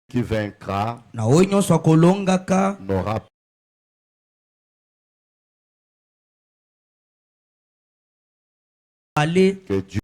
qui vaincra na oyo nyonso akolongaka n'aura ale que Dieu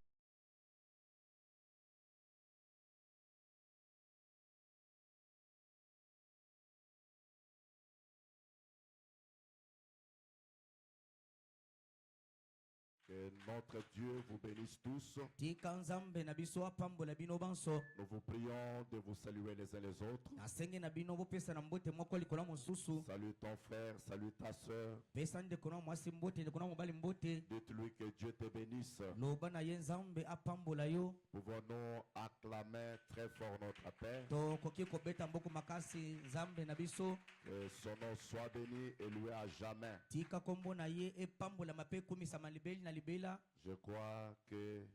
que notre Dieu vous bénisse tous. tika nzambe na biso apambola bino banso Nous vous prions de vous saluer les uns les autres. nasenge na bino bopesa na mbote moko likolo ya mosusu Salue ton frère, salue ta soeur. pesa ndeko na mwasi mbote ndeko na mobali mbote Dites-lui que Dieu te bénisse. loba na ye nzambe apambola yo Pouvons-nous acclamer très fort notre Père. tokoki kobeta mboko makasi nzambe na biso Que son nom soit béni et loué à jamais. tika kombo na ye epambolama mpe ekumisama libeli na libela. Je crois que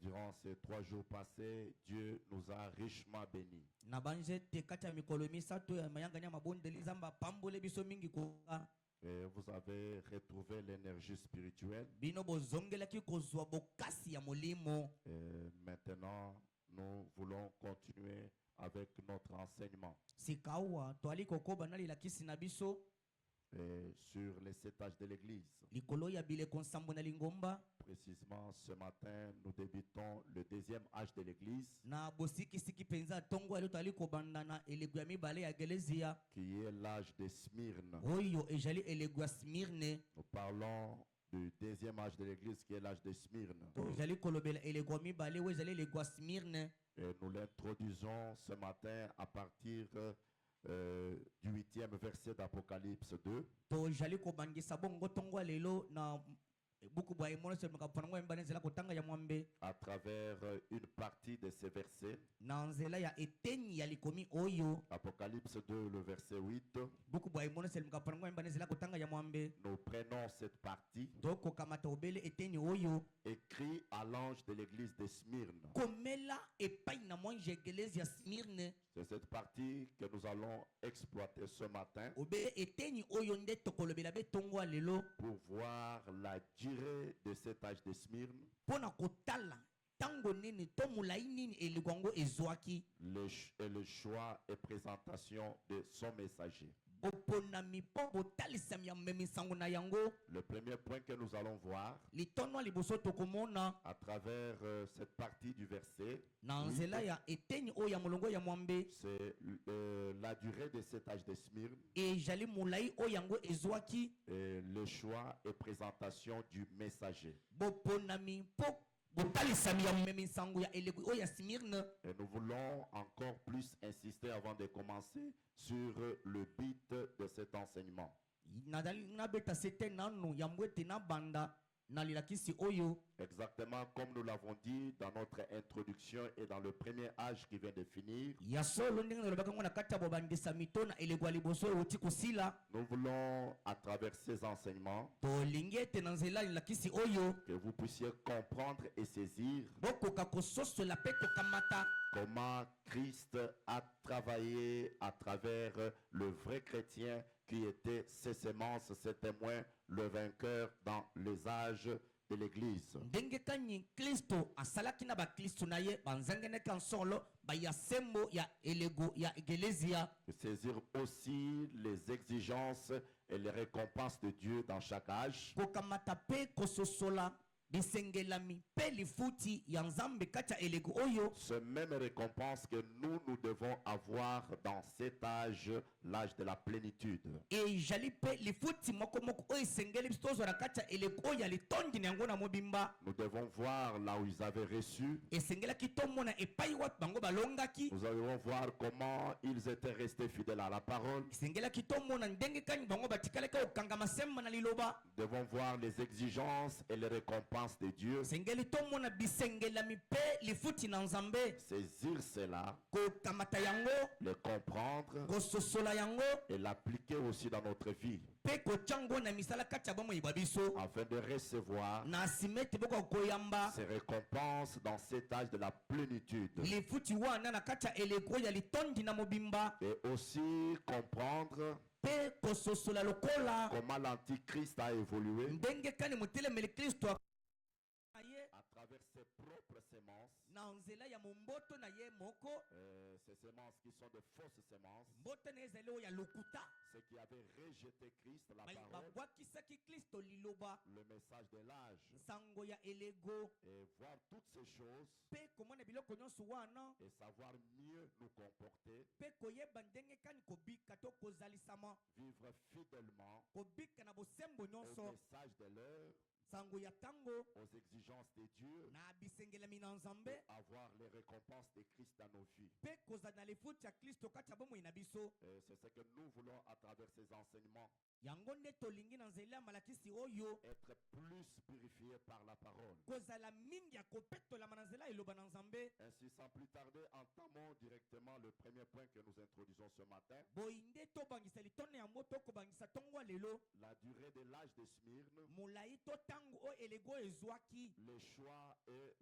durant ces 3 jours passés, Dieu nous a richement bénis. na banzete kati ya mikolo misato ya mayangani ya mabondeli nzambe apambole biso mingi koka Et vous avez retrouvé l'énergie spirituelle. bino bozongelaki kozwa bokasi ya molimo. Et maintenant, nous voulons continuer avec notre enseignement. sikawa toali kokoba na lilakisi na biso Et sur les 7 âges de l'Église. likolo ya bileko nsambo na lingomba Précisément ce matin, nous débutons le 2e âge de l'Église, na bosikisiki mpenza ntongo alio toali kobanda na elego ya mibale ya gelezia qui est l'âge de Smyrne. oyo ezali elego ya smirne. Nous parlons du 2e âge de l'Église, qui est l'âge de Smyrne. tozali kolobela elego ya mibale oyo ezali elego ya smirne. Et nous l'introduisons ce matin à partir du 8e verset d'Apocalypse 2. tozali kobangisa bongo ntongo ya lelo na buku bwa emonoso makapanango ya mibale nzela kotanga ya mwambe À travers une partie de ces versets. na nzela ya eteni ya likomi oyo Apocalypse 2, le verset 8. buku bwa emonoso makapanango ya mibale nzela kotanga ya mwambe Nous prenons cette partie, tokokamata obele eteni oyo écrit à l'ange de l'église de Smyrne. komela epai na mwanji egelezi ya smirne. C'est cette partie que nous allons exploiter ce matin obele eteni oyo nde tokolobela be ntongo ya lelo pour voir la durée de cet âge de Smyrne, mpo na kotala ntango nini to molai nini elego yango ezwaki et le choix et présentation de son messager. boponami mpo botalisami ya mmemisango na yango. Le premier point que nous allons voir litono ya liboso tokomona à travers cette partie du verset, na nzela ya eteni oyo ya molongo ya mwambe c'est la durée de cet âge de Smyrne ezali molai oyo yango ezwaki et le choix et présentation du messager. boponami mpo botalisami ya mmemisango ya elego oyo ya smirne. Et nous voulons encore plus insister avant de commencer sur le but de cet enseignement. nazali nabeta sete nanu ya mbwete na banda na lilakisi oyo Exactement comme nous l'avons dit dans notre introduction et dans le premier âge qui vient de finir, ya solo ndenge nalobaka ngo na kati ya bobandisa mito na elego ya liboso oyo oti kosila. nous voulons à travers ces enseignements tolingi ete na nzela ya lilakisi oyo que vous puissiez comprendre et saisir bokoka kososola mpe kokamata comment Christ a travaillé à travers le vrai chrétien qui était ses semences, ses témoins, le vainqueur dans les âges de l'Église. ndenge kani kristo asalaki na bakristo na ye banzengeneka nsolo baya sembo ya elego ya egelezia. De saisir aussi les exigences et les récompenses de Dieu dans chaque âge. kokamata mpe kososola bisengelami mpe lifuti ya nzambe kati ya elego oyo. Ce même récompense que nous devons avoir dans cet âge, l'âge de la plénitude. ezali mpe lifuti moko moko oyo esengeli biso tozwa na kati ya eleko oyo ya litondi na yango na mobimba. Nous devons voir là où ils avaient reçu. esengelaki tomona epai wapi bango balongaki. Nous allons voir comment ils étaient restés fidèles à la parole. esengelaki tomona ndenge kani bango batikalaki kokanga masemba na liloba. Nous devons voir les exigences et les récompenses de Dieu. esengeli tomona bisengelami mpe lifuti na nzambe. Saisir cela, kokamata yango le comprendre kososola yango et l'appliquer aussi dans notre vie mpe kotia ngo na misala kati ya bomoi bwa biso afin de recevoir na nsima ete bokoka koyamba ces récompenses dans cet âge de la plénitude. lifuti wana na kati ya eleko ya litondi na mobimba Et aussi comprendre mpe kososola lokola comment l'antichrist a évolué ndenge kani motelemeli kristo na ye à travers ses propres semences. na nzela ya momboto na ye moko. Ces semences qui sont de fausses semences, Mboto na ezali oyo ya lokuta. ceux qui avaient rejeté Christ, la parole, Babwakisaki Kristo liloba. le message de l'âge, Sango ya elego. et voir toutes ces choses Pe komona biloko nyonso wana. et savoir mieux nous comporter, Pe koyeba ndenge kani kobika to kozalisama. vivre fidèlement Kobika na bosembo au nyonso. message de l'heure, Sango ya tango. aux exigences de Dieu, Na bisengelami na nzambe. et avoir les récompenses de Christ dans nos vies. Pe kozala na lefuti ya Kristo kati ya bomoi na biso. Et c'est ce que nous voulons à travers ces enseignements, Yango nde tolingi na nzela ya malakisi oyo. être plus purifiés par la parole. Kozala mingi ya kopetolama na nzela eloba na nzambe. Ainsi, sans plus tarder, entamons directement le premier point que nous introduisons ce matin. Boinde tobangisa litone ya moto kobangisa tongo lelo. La durée de l'âge de Smyrne, Molai to tango o elego ezwaki. les choix et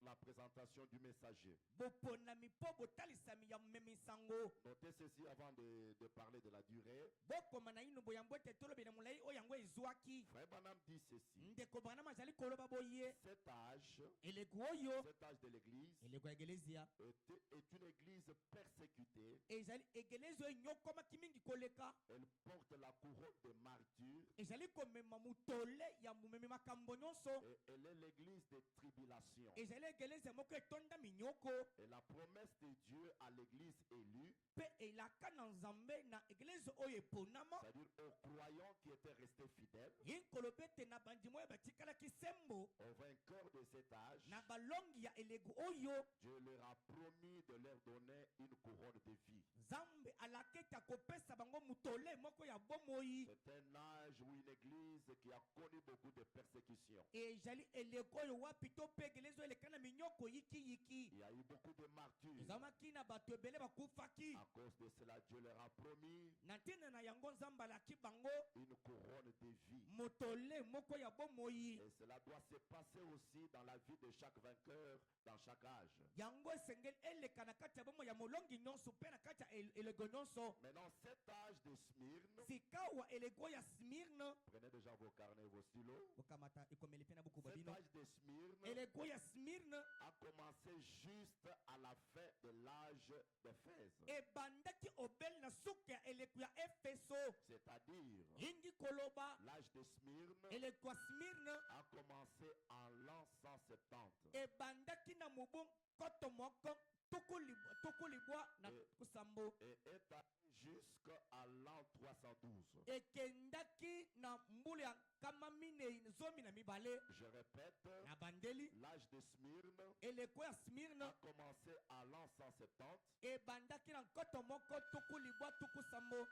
la présentation du messager. Boponami po botalisami ya mmemisango. Notez ceci avant de parler de la durée. Bokoma na ino boyambo ete tolobe na molai o yango ezwaki. Frère Branham dit ceci. Ndeko Branham azali koloba boye. Cet âge Elego oyo. de l'église Elego ya egelezia. est une église persécutée. Ezali egelezio enyokomaki mingi koleka. Elle porte la couronne de martyrs. Ezali komema mutole ya mumemi makambo nyonso. Et elle est l'église des tribulations. Ezali egelezia moko etonda minyoko. Et la promesse de Dieu à l'église élue, Pe elaka na nzambe na egelezio oyo eponama. c'est-à-dire aux croyants qui étaient restés fidèles, Inkolobete na bandimo ya batikalaki sembo. aux vainqueurs de cet âge, Na balongi ya elego oyo. Dieu leur a promis de leur donner une couronne de vie. Nzambe alaketa kopesa bango mutole moko ya bomoi. C'est un âge ou une église qui a connu beaucoup de persécutions. Ezali elego oyo wapi to pe egelezio eleka na minyoko yiki. Il y a eu beaucoup de martyrs. Ezamaki na bato ebele bakufaki. À cause de cela, Dieu leur a promis Na ntina na yango nzambe alaki bango. une couronne de vie. Mutole moko ya bomoi. Et cela doit se passer aussi dans la vie de chaque vainqueur, dans chaque âge. Yango esengeli eleka na kati ya bomoi ya molongi nyonso pe na kati ya elego nyonso. Maintenant, cet âge de Smyrne, Sikawa elego ya Smyrne. prenez déjà vos carnets et vos stylos. Bokamata ekomeli pe na buku Cet babino. âge de Smyrne Elego ya Smyrne a commencé juste à la fin de l'âge d'Éphèse. ebandaki obeli na suka ya eleko ya Efeso. C'est-à-dire, Ingi koloba l'âge de Smyrne eleko ya Smyrne a commencé en l'an 170. ebandaki na mobu koto moko tuku libwa na kusambo. Et est allé jusqu'à l'an 312. Ekendaki na mbulu ya nkama minei zomi na mibale. Je répète, Na bandeli l'âge de Smyrne eleko ya Smyrne a commencé à l'an 170 ebandaki na nkoto moko tuku libwa tuku sambo.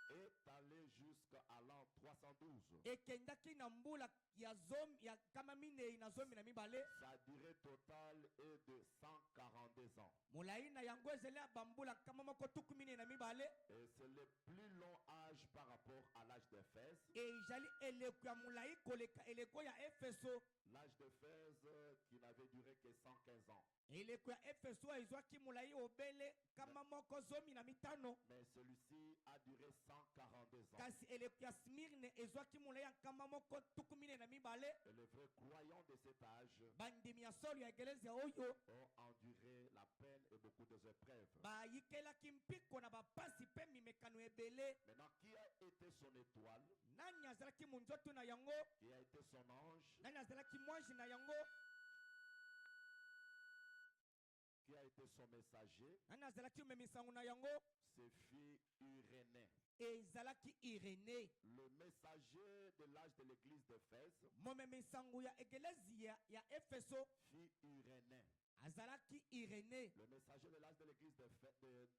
et est allé jusqu'à l'an 312. Ekendaki na mbula ya zomi ya nkama minei na zomi na mibale. Sa durée totale est de 142 ans. Molai na yango ezali ya bambula nkama moko tuku minei na mibale. Et c'est le plus long âge par rapport à l'âge d'Éphèse. Ezali eleko ya molai koleka eleko ya Efeso. L'âge d'Éphèse qui n'avait duré que 115 ans. Eleko ya Efeso ezwaki molai obele nkama moko zomi na mitano. Mais celui-ci a duré 142 ans. Kasi eleko ya Smyrne ezwaki molai ya nkama moko tuku minei na mibale. Et les vrais croyants de cet âge Bandimi ya solo ya egelezia oyo ont enduré la peine et beaucoup d'épreuves. bayikelaki mpiko na bapasi pe mimekano ebele. Maintenant, qui a été son étoile? Nani azalaki munzoto na yango? Qui a été son ange? Nani azalaki mwanji na yango? Qui a été son messager? Nani azalaki omemisango na yango? Ses filles Irénée. Ezalaki Irénée. Le messager de l'âge de l'église d'Éphèse, Momemisango ya egelezia ya Efeso fille Irénée. azalaki Irénée. Le messager de l'âge de l'église d'Éphèse,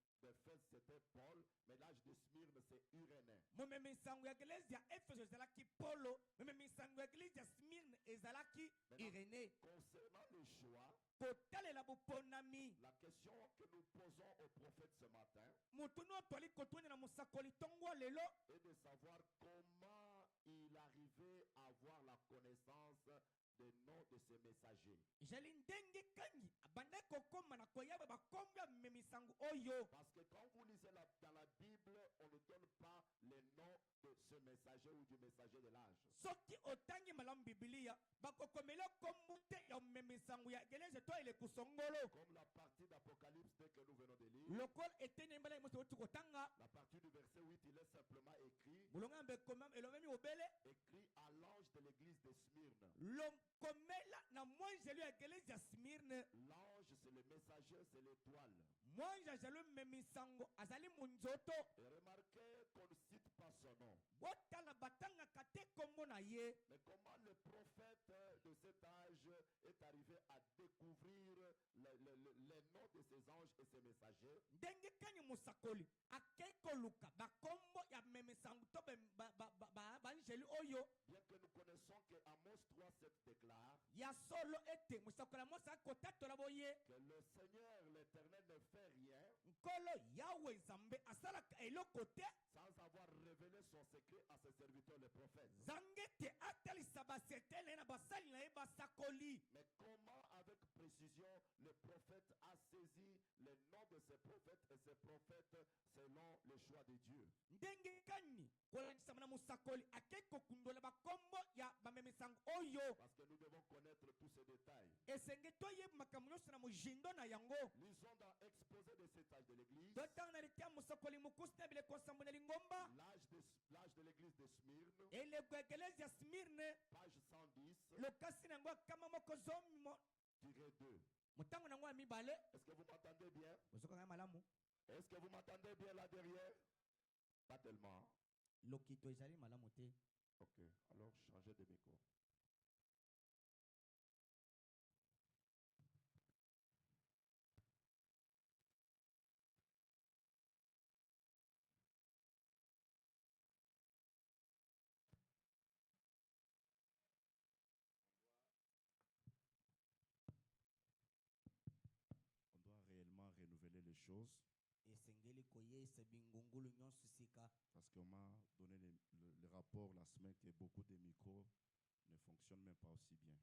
c'était Paul, mais l'âge de Smyrne, c'est Irénée. Momemisango ya egelezia ya Efeso ezalaki Paulo. Momemisango ya egelezia ya Smyrne ezalaki Irénée. Concernant le choix, Kotalela boponami. la question que nous posons au prophète ce matin Mutu no twali kotonya na musakoli tongo lelo est de savoir comment il arrivait à avoir la connaissance des noms de ces messagers. ezali ndenge kani abanda kokoma na koyeba bakombo ya memisango oyo. Parce que quand vous lisez dans la Bible, on ne donne pas les noms de ce messager ou du messager de l'ange. soki otangi malamu bibilia bakokomela kombo te ya memisango ya eglise to ele kusongolo. Comme la partie d'Apocalypse que nous venons de lire, lokola etene mbala imoto oti kotanga la partie du verset 8, il est simplement écrit, bulonga mbe komam elomemi obele écrit à l'ange de l'église de Smyrne. lokomela na mwanjelu ya eglise ya Smirne. L'ange, c'est le messager, c'est l'étoile. mwanja jelu memisango azali munzoto. Et remarquez qu'on ne cite pas son nom. botala batanga kate kombo na ye. Mais comment le prophète de cet âge est arrivé à découvrir les noms de ces anges et ces messagers? ndenge kani musakoli akei koluka bakombo ya memisango to banjelu oyo. Bien que nous connaissons que Amos 3:7 déclare ya solo ete musakoli amosa kotatola boye que le Seigneur l'Éternel ne fait rien nkolo yawe nzambe asalaka eloko te sans avoir révélé son secret à ses serviteurs les prophètes. zange te atalisa basekele na ye na basali na ye basakoli. Mais comment avec précision le prophète a saisi les noms de ses prophètes et ses prophètes selon le choix de Dieu? ndenge kani kolakisama na musakoli akei kokundola bakombo ya bamemisango oyo. Parce que nous devons connaître tous ces détails. esenge toyeba makambo nyonso na mojindo na yango. Lisons dans Exposé de cet âge de l'église, totanga na litia musakoli mokusi na bileko nsambo na lingomba l'âge de l'église de Smyrne, eleko ya ekelesi ya Smirne page 110, lokasi na yango akama moko zomi tiré 2. motango na yango ya mibale. Est-ce que vous m'entendez bien? ozokanga malamu Est-ce que vous m'entendez bien là derrière? Pas tellement. lokito ezali malamu te. Ok, alors changez de micro. On doit réellement renouveler les choses esengeli koyesa bingungulu nyonso sika. parce qu'on m'a donné le rapport la semaine que beaucoup de micros ne fonctionnent même pas aussi bien.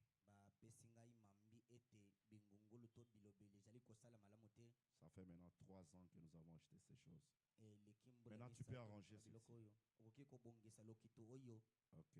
bapesi ngai mambi ete bingungulu to bilobeli ezali kosala malamu te. Ça fait maintenant 3 ans que nous avons acheté ces choses. eleki Maintenant, tu peux arranger biloko ceci. oyo okoki kobongisa lokito oyo. Ok.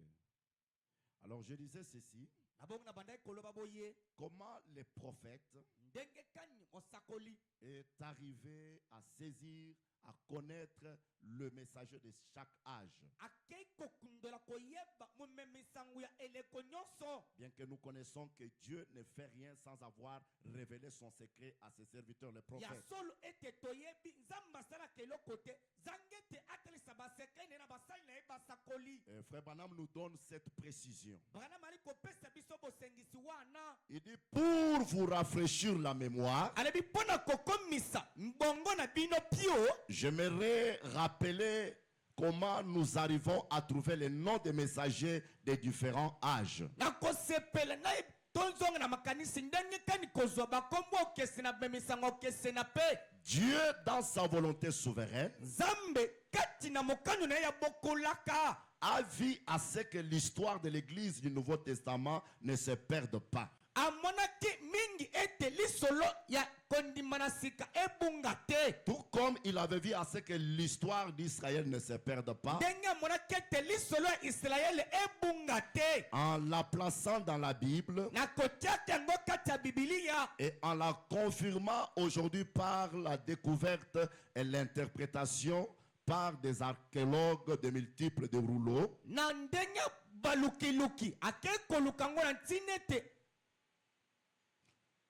Alors je disais ceci. nabongo na bandai koloba boye Comment les prophètes ndenge kani mosakoli est arrivé à saisir, à connaître le messager de chaque âge. akei kokundola koyeba momemisango ya eleko nyonso. Bien que nous connaissons que Dieu ne fait rien sans avoir révélé son secret à ses serviteurs, les ya prophètes. solo ete toyebi nzambe asalaka eloko te zange te atalisa basekele na basali na ye basakoli. Frère Branham nous donne cette précision. branam ali kopesa biso bosengisi wana. Il dit, pour vous rafraîchir la mémoire, alobi mpo na kokomisa mbongo na bino pio. j'aimerais rappeler comment nous arrivons à trouver les noms des messagers des différents âges. nakosepela na tonzonga na makanisi ndenge kani kozwa bakombo okese na bemisango okese na pe. Dieu, dans sa volonté souveraine, nzambe kati na mokano na ye ya bokolaka a vu à ce que l'histoire de l'Église du Nouveau Testament ne se perde pas. amonaki mingi ete lisolo ya kondima na sika ebunga te. Tout comme il avait vu à ce que l'histoire d'Israël ne se perde pas, ndenge amonaki ete lisolo ya Israele ebunga te. en la plaçant dans la Bible na kotiaka yango kati ya bibilia et en la confirmant aujourd'hui par la découverte et l'interprétation par des archéologues de multiples de rouleaux. na ndenge balukiluki akei koluka ngo na ntina ete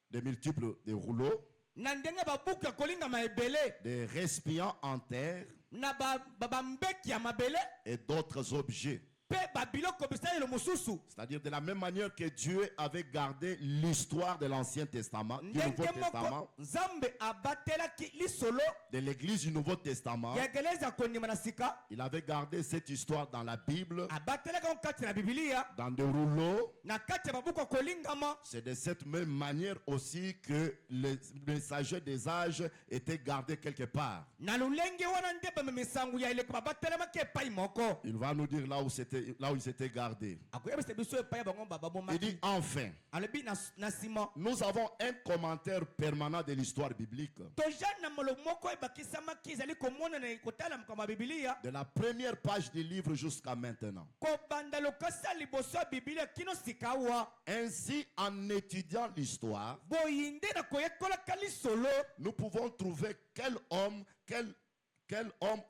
Des multiples de rouleaux, na ndenge babuku ya kolingama ebele des récipients en terre na bambeki ya mabele et d'autres objets. mpe babiloko bisalelo mosusu. C'est-à-dire de la même manière que Dieu avait gardé l'histoire de l'Ancien Testament, du Nouveau ndenge moko Testament, nzambe abatelaki lisolo de l'Église du Nouveau Testament, ya ekelezi ya kondima na sika. il avait gardé cette histoire dans la Bible, abatelaka ngo kati na bibilia dans des rouleaux. na kati ya babuku ya kolingama. C'est de cette même manière aussi que les messagers des âges étaient gardés quelque part. na lulenge wana nde bamemisango ya eleko babatelemaki epai moko. Il va nous dire là là où ils s'étaient gardés. akoyebisa biso epai ya bango Il babomaki dit enfin, alobi na nsima nous avons un commentaire permanent de l'histoire biblique. toza na molobo moko ebakisamaki ezali komonana kotala makambo ya bibilia De la première page du livre jusqu'à maintenant. kobanda lokasa liboso ya bibilia kino sika awa Ainsi, en étudiant l'histoire, boyinde na koyekolaka lisolo nous pouvons trouver quel homme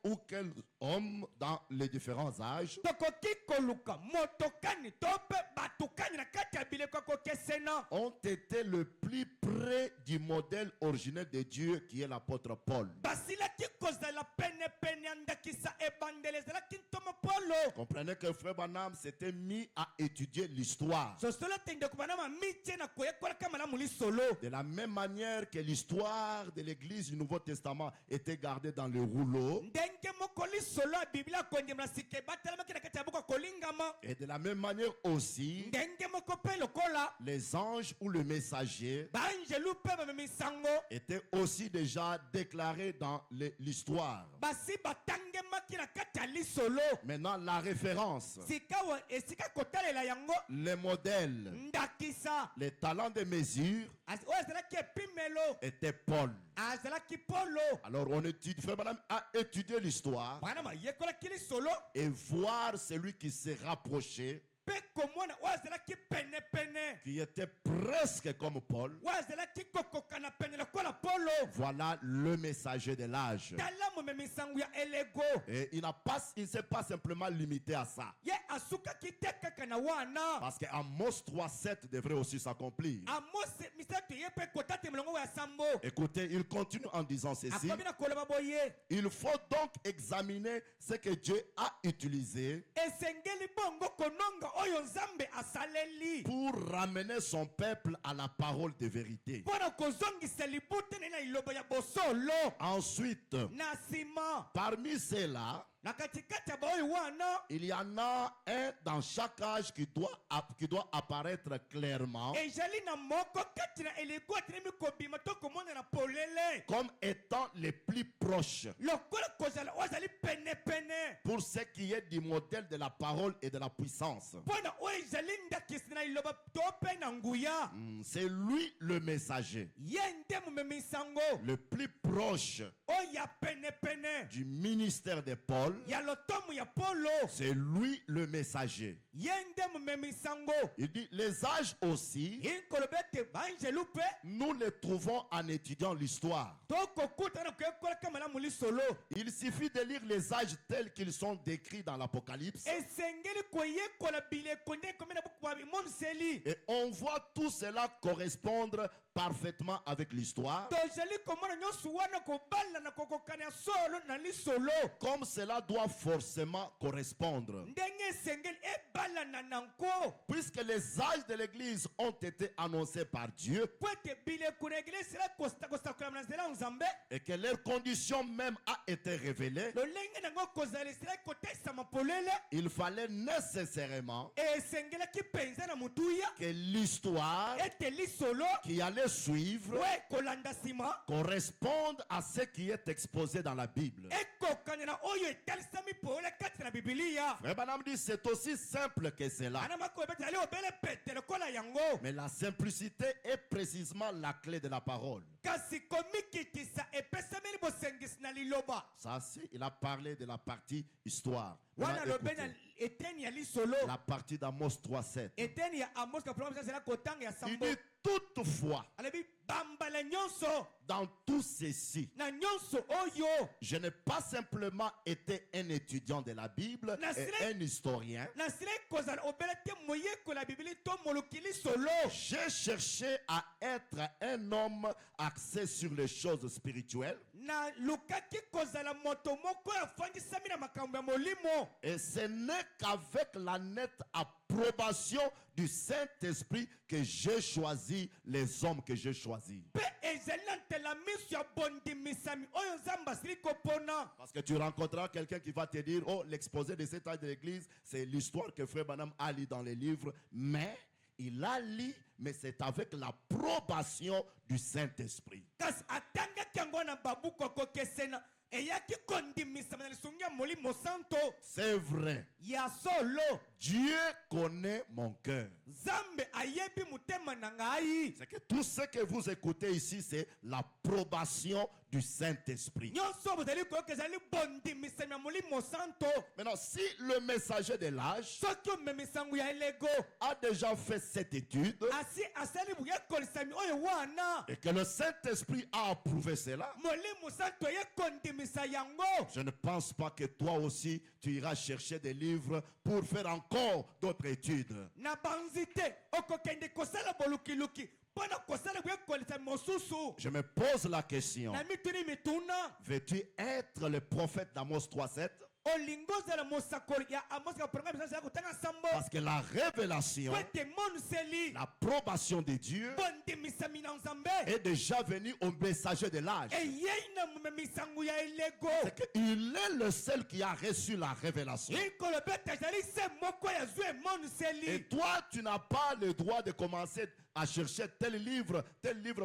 ou quel homme dans les différents âges tokoki koluka motokani to mpe batokani na kati ya bileko kokesena ont été le plus près du modèle originel de Dieu qui est l'apôtre Paul. basilaki kozala penepene ya ndakisa ebandele ezalaki ntoma polo Comprenez que Frère Branham s'était mis à étudier l'histoire. sosolo ete ndeko banama mitie na koyekolaka malamu lisolo De la même manière que l'histoire de l'église du Nouveau Testament était gardée dans le rouleau, ndenge moko lisolo ya biblia kondima na sika ebatalamaki na kati ya buku ya kolingama et de la même manière aussi, ndenge moko mpe lokola les anges ou le messager baanjelu mpe bamemisango étaient aussi déjà déclarés dans l'histoire. basi batangemaki na kati ya lisolo Maintenant, la référence, sika wa esika kotalela yango les modèles, ndakisa les talents de mesure oyo azalaki epimelo étaient Paul. azalaki polo Alors, on étudie, Frère Branham a étudié l'histoire bana bayekolaki lisolo et voir celui qui s'est rapproché, mpe komona oyo azalaki penepene qui était presque comme Paul. oyo azalaki kokokana pene lokola polo Voilà le messager de l'âge. tala momemisango ya elego Et il ne s'est pas simplement limité à ça. ye asukaki te kaka na wana Parce qu'Amos 3,7 devrait aussi s'accomplir. amosi misato ye mpe kotata milongo oyo ya sambo Écoutez, il continue en disant ceci. akomi na koloba boye Il faut donc examiner ce que Dieu a utilisé esengeli bongo kononga oyo nzambe asaleli pour ramener son peuple à la parole de vérité. mpo na kozongisa libute na liloba ya bosolo Ensuite, na nsima parmi ceux-là, na katikati ya baoyo wana il y en a un dans chaque âge qui doit apparaître clairement ezali na moko kati na elego atelemi kobima to komona na polele comme étant les plus proches lokola kozala oyo azali penepene pour ce qui est du modèle de la parole et de la puissance. mpo na oyo ezali ndakisi na liloba to mpe na nguya C'est lui le messager, ye nde momemisango le plus proche oyo ya penepene du ministère de Paul. ya lotomo ya polo C'est lui le messager. ye nde momemisango Il dit, les âges aussi, ye nkoloba ete baanjelu mpe nous les trouvons en étudiant l'histoire. tokokuta na koyekolaka malamu lisolo Il suffit de lire les âges tels qu'ils sont décrits dans l'Apocalypse esengeli koyekola bileko nde ekomi na buku ya bimoniseli et on voit tout cela correspondre parfaitement avec l'histoire, tozali komona nyonso wana kobala na kokokana ya solo na lisolo comme cela doit forcément correspondre. ndenge esengeli ebalana na nko Puisque les âges de l'Église ont été annoncés par Dieu po ete bileko na eglise ezali kosakolama na nzela ya nzambe et que leur condition même a été révélée, lolenge nango kozala ezalaki kotaisama polele il fallait nécessairement esengelaki mpenza na motuya que l'histoire ete lisolo qui allait suivre o ekolanda nsima corresponde à ce qui est exposé dans la Bible. ekokana na oyo etalisami polele kati na bibilia Frère Branham dit c'est aussi simple que cela. ana makoyeba ete ali obele pete lokola yango Mais la simplicité est précisément la clé de la parole. kasi komikitisa epesameli bosengisi na liloba Ça, il a parlé de la partie histoire. wana Maintenant, lobe na écoutez, eteni ya lisolo la partie d'Amos 3,7. eteni ya amos kapulama ezala kotanga ya Il sambo dit toutefois, alobi bambala nyonso dans tout ceci, na nyonso oyo je n'ai pas simplement été un étudiant de la Bible et un historien. nasilai kozala obele te moyekola bibili to moluki lisolo J'ai cherché à être un homme axé sur les choses spirituelles. na lukaki kozala moto moko afandisami na makambo ya molimo Et ce n'est qu'avec la nette approbation du Saint-Esprit que j'ai choisi les hommes que j'ai choisis. mpe ezali na ntela miso ya bondimisami oyo nzambe asili kopona Parce que tu rencontreras quelqu'un qui va te dire, oh, l'exposé de cet âge de l'Église, c'est l'histoire que Frère Branham a lu dans les livres. Mais il a lu, mais c'est avec l'approbation du Saint-Esprit. kasi atangaki yango na babuku akokesena eyaki kondimisama na lisungi ya molimo santo C'est vrai. ya solo Dieu connaît mon cœur. Nzambe ayebi mutema na ngai. C'est que tout ce que vous écoutez ici, c'est l'approbation du Saint-Esprit. Nyonso bozali koyoka ezali bondimisami ya molimo santo. Maintenant, si le messager de l'âge Soki omemisango ya elego a déjà fait cette étude asi asali buyekolisami oyo wana et que le Saint-Esprit a approuvé cela, molimo santo yekondimisa yango, je ne pense pas que toi aussi tu iras chercher des livres pour faire encore d'autres études. na banzi te okokende kosala bolukiluki mpona kosala buyekolisami mosusu. Je me pose la question, Na mituni mituna veux-tu être le prophète d'Amos 3:7? olingo ozala mosakoli ya Amosi ya programme ya kotanga sambo Parce que la révélation, kwete monuseli l'approbation de Dieu bondimisami na nzambe est déjà venue au messager de l'âge. eyei na momemisango ya elego. C'est qu'il est le seul qui a reçu la révélation. likolo bete ezali se moko ya zwi emonuseli. Et toi, tu n'as pas le droit de commencer à chercher tel livre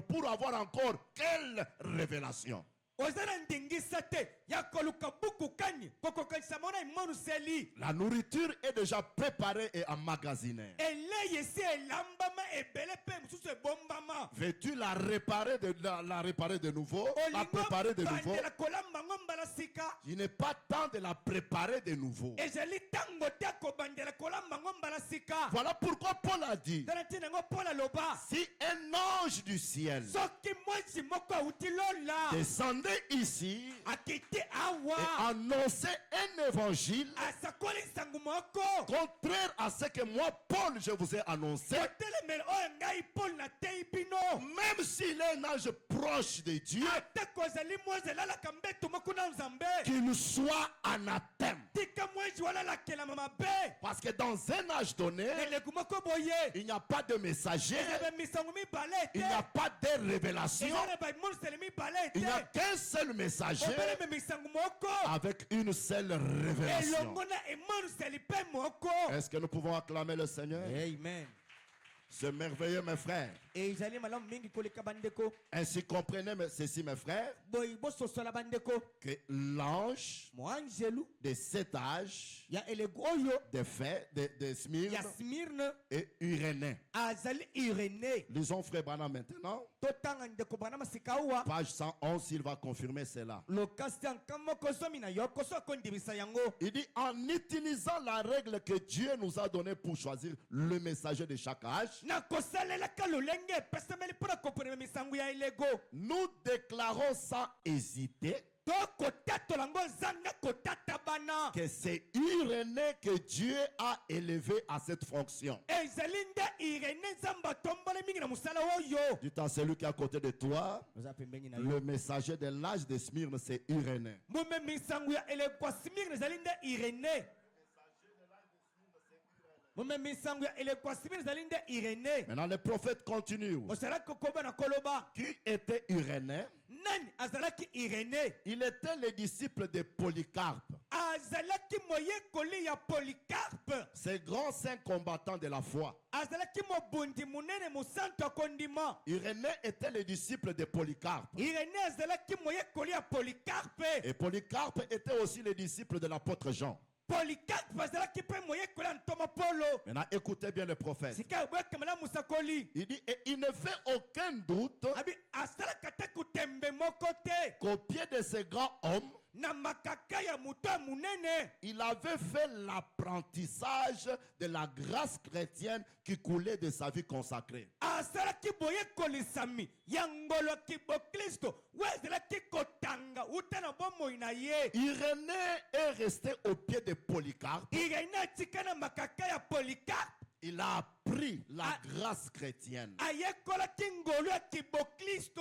pour avoir encore quelle révélation. oza na ndingisa te ya koluka buku kani kokokanisa mona emonuseli. La nourriture est déjà préparée et emmagasinée. elei esi elambama ebele mpe mosusu ebombama. Veux-tu la réparer de nouveau? La préparer de nouveau? bandela kolamba yango mbala sika. Il n'est pas temps de la préparer de nouveau. ezali ntango te kobandela kolamba yango mbala sika. Voilà pourquoi Paul a dit, tala ntina yango mpo aloba si un ange du ciel soki mwasi moko awuti lola descendait ici akiti et awa annonçait un évangile asakoli nsango moko contraire à ce que moi, Paul, je vous ai annoncé, kotelemela oyo ngai paul natei bino, même s'il est un ange proche de Dieu, ata kozali mwasi elalaka mbeto moko na nzambe qu'il soit anathème. tika mwasi walalakelama mabe. Parce que dans un âge donné, elegu moko boye il n'y a pas de messager, eza bemisango mibale il te, n'y a pas de révélation, eza na bamoniseli mibale il n'y a te, qu'un seul messager obele memisango moko avec une seule révélation. elongo na emoniseli mpe moko. Est-ce que nous pouvons acclamer le Seigneur? Amen. C'est merveilleux, mes frères. ezali malamu mingi koleka bandeko. Ainsi, comprenez ceci, mes frères, boyi bososola bandeko que l'ange moanjelu de cet âge ya elegu oyo de Smyrne ya Smirne et Irénée. azali Irénée. Lisons Frère Branham maintenant. totanga ndeko bana masika awa Page 111, il va confirmer cela. lokasi ya nkama kozomi na yo koso akondimisa yango. Il dit, en utilisant la règle que Dieu nous a donnée pour choisir le messager de chaque âge, na kosalelaka lolenge epesameli mpo na koponema misango ya elego. nous déclarons sans hésiter tokotatola yango zanga kotata bana que c'est Irénée que Dieu a élevé à cette fonction. ezali nde Irénée nzambe atomboli mingi na mosala oyo. Dites à celui qui est à côté de toi, oza pembeni na yo le messager de l'âge de Smyrne, c'est Irénée. momemi misango ya elego ya Smirne ezali nde Irénée. momemi misango ya elego ya Smirne ezali nde Irénée. Maintenant, le prophète continue. osalaki koba na koloba Qui était Irénée? nani azalaki Irénée? Il était le disciple de Polycarpe, azalaki moyekoli ya Polycarpe. ce grand saint combattant de la foi. azalaki mobundi munene mosantu akondima. Irénée était le disciple de Polycarpe. Irénée azalaki moyekoli ya Polycarpe. Et Polycarpe était aussi le disciple de l'apôtre Jean. Polycarpe azalaki mpe moyekoli ya ntoma Polo. Maintenant, écoutez bien le prophète. sika boyekemela musakoli. Il dit, et il ne fait aucun doute abi asalaka te kutembe moko te qu'au pied de ce grand homme, na makaka ya moto ya munene. il avait fait l'apprentissage de la grâce chrétienne qui coulait de sa vie consacrée. asalaki boyekolisami ya ngolo ya kiboklisto we ezalaki kotanga uta na bomoi na ye. Irénée est resté au pied de Polycarpe. Irénée atika na makaka ya Polycarpe. Il a appris la grâce chrétienne ayekolaki ngolo ya kiboklisto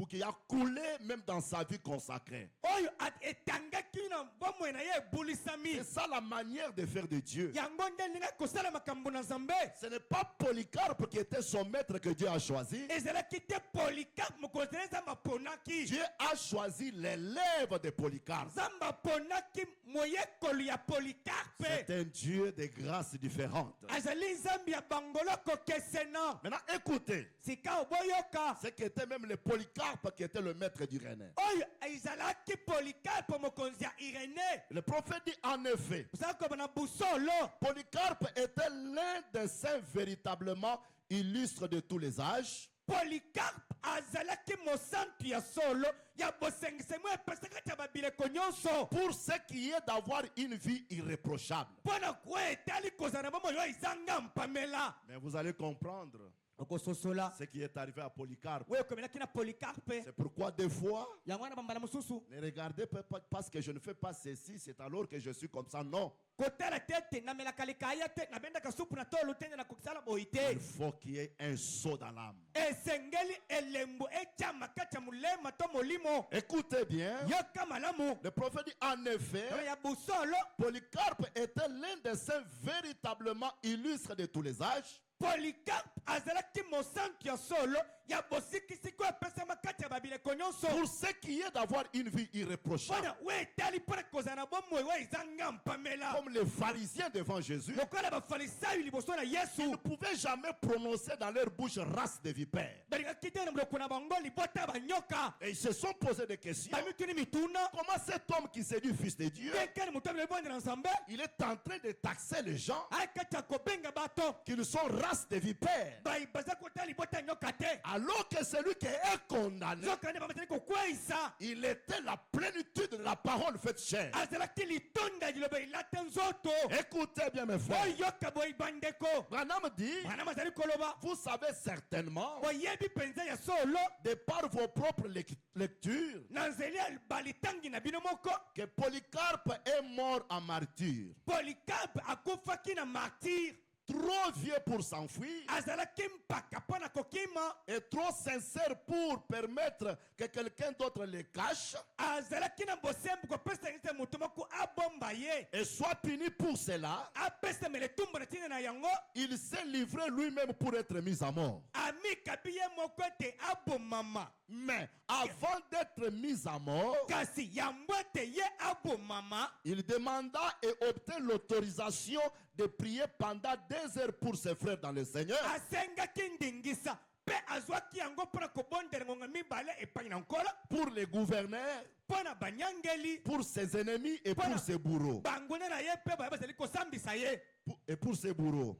qui a coulé même dans sa vie consacrée. oyo etangaki na bomoi na ye ebulisami. C'est ça la manière de faire de Dieu. yango nde elinga kosala makambo na nzambe. Ce n'est pas Polycarpe qui était son maître que Dieu a choisi. ezalaki te Polycarpe mokonzi na nzambe aponaki. Dieu a choisi l'élève de Polycarpe. nzambe aponaki moyekoli ya Polycarpe. C'est un Dieu de grâces différentes. azali nzambe ya bangolo kokesena. Maintenant, écoutez. Sika oboyoka. Ce qui était même le Polycarpe qui était le maître d'Irénée. Oyo ezalaki Polycarpe mokonzi ya Irénée. Le prophète dit en effet, Osaka bana busolo. Polycarpe était l'un des saints véritablement illustres de tous les âges. Polycarpe azalaki mosantu ya solo ya bosengisemo epesaka tia babileko nyonso. Pour ce qui est d'avoir une vie irréprochable. Mpona kuwa etali kozala bomo yo ezanga mpamela. Mais vous allez comprendre Okososola. ce qui est arrivé à Polycarpe. Oyo komelaki na Polycarpe. C'est pourquoi des fois, Yango wana bambala mosusu. ne regardez pas parce que je ne fais pas ceci, c'est alors que je suis comme ça. Non. Kotala tete namelaka likaya te nabendaka supu na tolo tende na kokisala boyi Il te. faut qu'il y ait un saut dans l'âme. Esengeli elembo etyama kati ya mulema to molimo. Écoutez bien. Yoka malamu. Le prophète dit en effet, Ya busolo. Polycarpe était l'un des saints véritablement illustres de tous les âges. Polycarpe azalaki mosantu ya solo ya bosikisi ko epesama kati ya babileko nyonso. Pour ce qui est d'avoir une vie irréprochable. Wana we etali mpona kozala na bomoi we ezanga mpamela. Comme les pharisiens devant Jésus, Lokola bafarisayo liboso na ils Yesu. ne pouvaient jamais prononcer dans leur bouche race de vipères. Balingaki te na moloko na bango libota banyoka. Et ils se sont posé des questions. Bamituni mituna. Comment cet homme qui s'est dit fils de Dieu, Tekani mutomi lebonde na nzambe. il est en train de taxer les gens Akati ya kobenga bato. qu'ils sont race de vipères. Baza kota libota nyoka te. Alors que celui qui est condamné, Zokande bamatani kokweisa. il était la plénitude de la parole faite chair. Azalaki litonda liloba ilata nzoto. Écoutez bien mes frères. Oyoka boyi bandeko. Branham dit, Mwana mazali koloba. vous savez certainement, Boyebi penza ya solo. de par vos propres lectures, Na nzeli ya balitangi na bino moko. que Polycarpe est mort en martyr. Polycarpe akufaki na martyr. Trop vieux pour s'enfuir Azalaki mpaka mpona kokima. et trop sincère pour permettre que quelqu'un d'autre le cache Azalaki na bosembu kopesa ngisa mutu moko abomba ye. et soit puni pour cela, Apesa mele tumbo na tina na yango. il s'est livré lui-même pour être mis à mort. Ami kabiye moko te abomama. Mais avant d'être mis à mort, Kasi yambwa te ye abomama. il demanda et obtint l'autorisation de prier pendant 2 heures pour ses frères dans le Seigneur. Asengaki ndingisa. Pe azwaki yango mpona kobondela ngonga mibale epai na nkolo. Pour les gouverneurs, Mpona banyangeli. pour ses ennemis et pour ses bourreaux. Banguna na ye pe baya bazali kosambisa ye. Et pour ses bourreaux.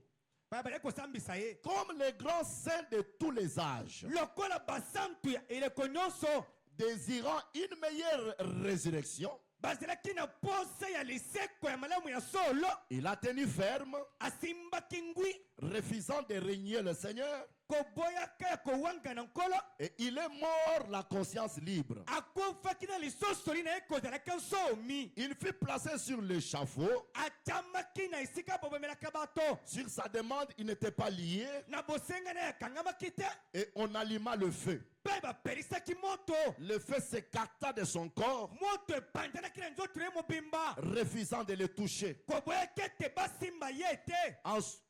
Baya bazali kosambisa ye. Comme les grands saints de tous les âges, Lokola basantu ya eleko nyonso. désirant une meilleure résurrection, Bazalaki na posa ya liseko ya malamu ya solo. il a tenu ferme, Asimbaki ngwi. refusant de régner le Seigneur, Koboyaka ya kowanga na nkolo. et il est mort la conscience libre. Akufaki na lisosoli na ye kozalaki nsomi. Il fut placé sur l'échafaud. Atamaki na esika bobemelaka bato. Sur sa demande, il n'était pas lié Na bosenga na yakangamaki te. et on alluma le feu. Mpe bapelisaki moto. Le feu s'écarta de son corps, Moto epanzanaki na nzoto na ye mobimba. refusant de le toucher. Koboyaki ete basimba ye te.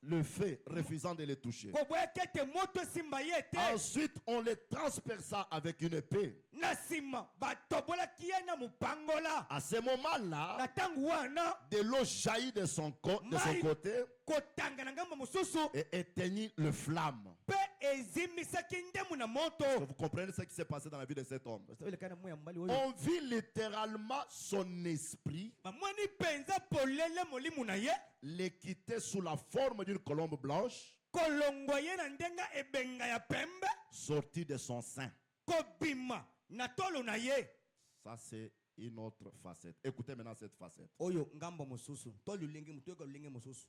Le feu refusant de le toucher. Koboyaki ete moto esimba ye te. Ensuite, on le transperça avec une épée. Na nsima batobolaki ye na mopangola. À ce moment-là, Na ntango wana de l'eau jaillit de son côté kotanga na ngambo mosusu et éteignit le flamme. mpe ezimisaki ndemu na moto. Vous comprenez ce qui s'est passé dans la vie de cet homme? Eleka na mwa ya mobali oyo. On vit littéralement son esprit Bamoni mpenza polele molimo na ye. le quitter sous la forme d'une colombe blanche Kolongwa ye na ndenga ebenga ya pembe. sortie de son sein. Kobima na tolo na ye. Ça, c'est une autre facette. Écoutez maintenant cette facette. Oyo ngambo mosusu. Tolo lingi mutu yoka lingi mosusu.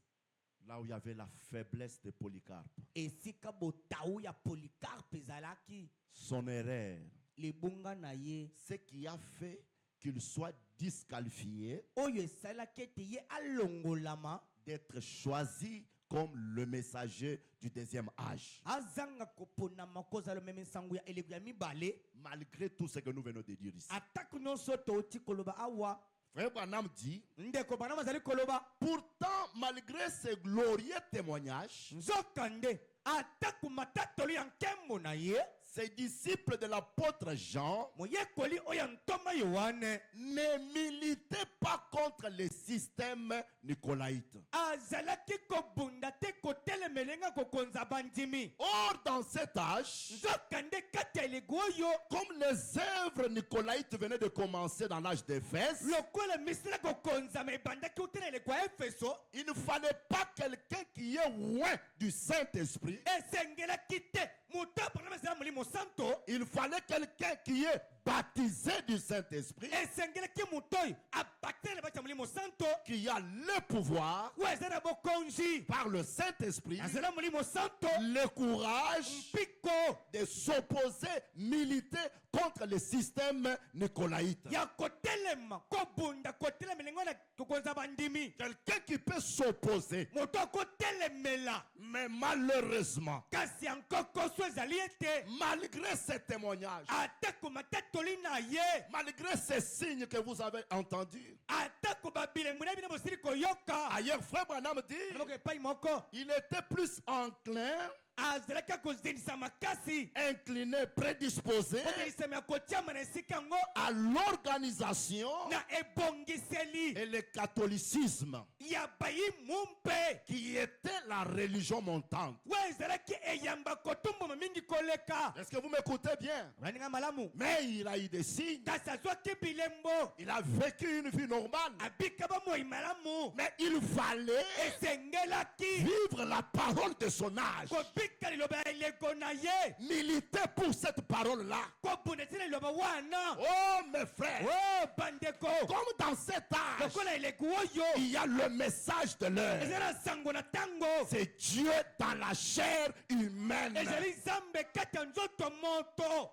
Là où il y avait la faiblesse de Polycarpe, Esika botau ya Polycarpe ezalaki. son erreur, Libunga na ye. ce qui a fait qu'il soit disqualifié Oyo esalaki ete ye alongolama. d'être choisi comme le messager du deuxième âge. Azanga koponama kozala meme sangu ya eleko ya mibale. Malgré tout ce que nous venons de dire ici. Atako nyonso toti koloba awa. Frère Branham dit, Ndeko bana mazali koloba. pourtant, malgré ces glorieux témoignages, Nzokande. Atako matatoli ya nkembo na ye. ces disciples de l'apôtre Jean Moyekoli oya ntoma Yohane. ne militaient pas contre le système nicolaïte. Azalaki kobunda te kotelemela elenga kokonza bandimi Or, dans cet âge, nzokande kati ya elego oyo comme les œuvres nicolaïtes venaient de commencer dans l'âge d'Éphèse, lokola misala kokonzama ebandaki uti na eleko ya efeso il ne fallait pas quelqu'un qui est loin du Saint-Esprit. esengelaki te moto apona mazala molimo santo Il fallait quelqu'un qui est baptisé du Saint-Esprit, esengelaki moto oyo abakitele na bati ya molimo santo qui a le pouvoir oyo aza na bokonzi par le Saint-Esprit, azala molimo santo le courage mpiko de s'opposer, militer contre le système nicolaïte. ya kotelema kobunda kotelema elengo na kokonza bandimi Quelqu'un qui peut s'opposer, moto akotelemela mais malheureusement, kasi yankokoso ezali ete malgré ces témoignages, atako matatoli na ye malgré ces signes que vous avez entendus, atako babilembo na bino bosili koyoka ailleurs, frère Branham dit, eloko epai moko il était plus enclin, azalaki akozindisa makasi incliné, prédisposé komelisama ya kotiama na esika yango à l'organisation na ebongiseli et le catholicisme, ya bayimu mpe qui était la religion montante. oyo ezalaki eyamba kotumbama mingi koleka Est-ce que vous m'écoutez bien? baninga malamu Mais il a eu des signes. kasi azwaki bilembo Il a vécu une vie normale. abika bamoi malamu Mais il fallait esengelaki vivre la parole de son âge. kobika liloba ya eleko na ye Militer pour cette parole-là. kobunda tina liloba wana Oh mes frères, o bandeko comme dans cet âge, lokola eleko oyo il y a le message de l'heure. eza na sango na ntango C'est Dieu dans la chair humaine. ezali nzambe kati ya nzoto moto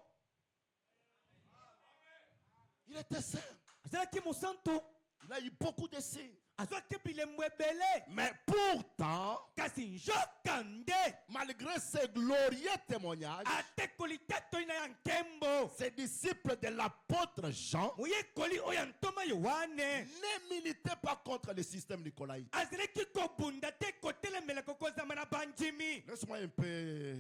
Il était saint. azalaki mosantu Il a eu beaucoup de signes. azwaki bilembo ebele Mais pourtant, kasi nzoka nde malgré ses glorieux témoignages, atekoli tatoli na ya nkembo ses disciples de l'apôtre Jean moyekoli oyo ya ntoma yohane ne militaient pas contre le système nicolaïte. azalaki kobunda te kotelemela kokozama na bandimi Laisse-moi un peu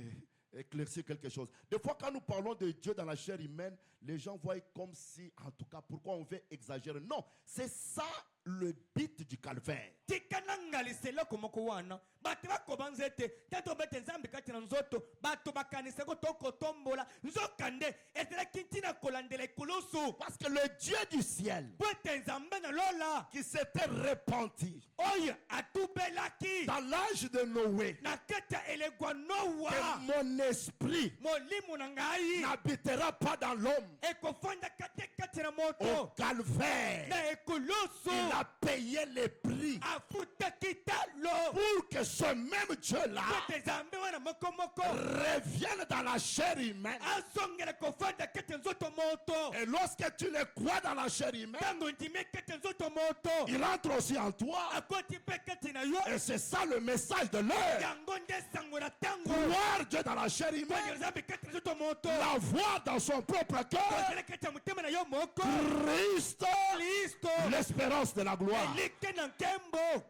éclaircir quelque chose. Des fois, quand nous parlons de Dieu dans la chair humaine, les gens voient comme si, en tout cas, pourquoi on veut exagérer. Non, c'est ça le but du calvaire. tika na ngalisa eloko moko wana bato bakoba nzete tanto bete nzambe kati na nzoto bato bakanisa ko tokotombola nzoka nde ezalaki ntina kolandela ekulusu Parce que le Dieu du ciel po ete nzambe na lola qui s'était repenti oyo atubelaki dans l'âge de Noé, na kati ya elegwa que nowa mon esprit molimo na ngai n'habitera pas dans l'homme. ekofanda kati na Au moto calvaire, na ekulusu il a payé le prix afutaki talo pour que ce même Dieu-là po ete nzambe wana mokomoko revienne dans la chair humaine. azongela kofanda kati ya nzoto moto Et lorsque tu le crois dans la chair humaine, ntango ndimi kati ya nzoto moto il entre aussi en toi. akoti mpe kati na yo Et c'est ça le message de l'heure. yango nde sango na ntango Croire Dieu dans la chair kwenye humaine, nzambe kati na nzoto moto la voir dans son propre cœur. kozela kati ya motema na yo moko Christ, kristo l'espérance de la gloire. elike na nkembo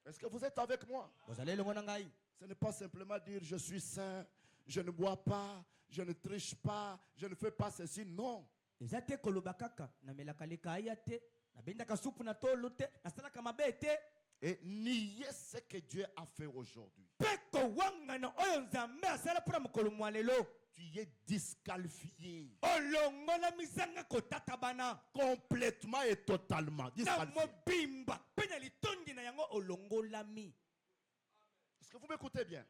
Est-ce que vous êtes avec moi? bozala elongo na ngai Ce n'est pas simplement dire je suis saint, je ne bois pas, je ne triche pas, je ne fais pas ceci. Non. eza te koloba kaka namelaka lekaya te nabendaka supu na tolo te nasalaka mabe te Et nier ce que Dieu a fait aujourd'hui. mpe kowangana oyo nzambe asala mpona mokolo mwa lelo Tu es disqualifié olongola misanga kotatabana complètement et totalement. na Disqualifié. mobimba mpe na litondi na yango olongolami Est-ce que vous m'écoutez bien?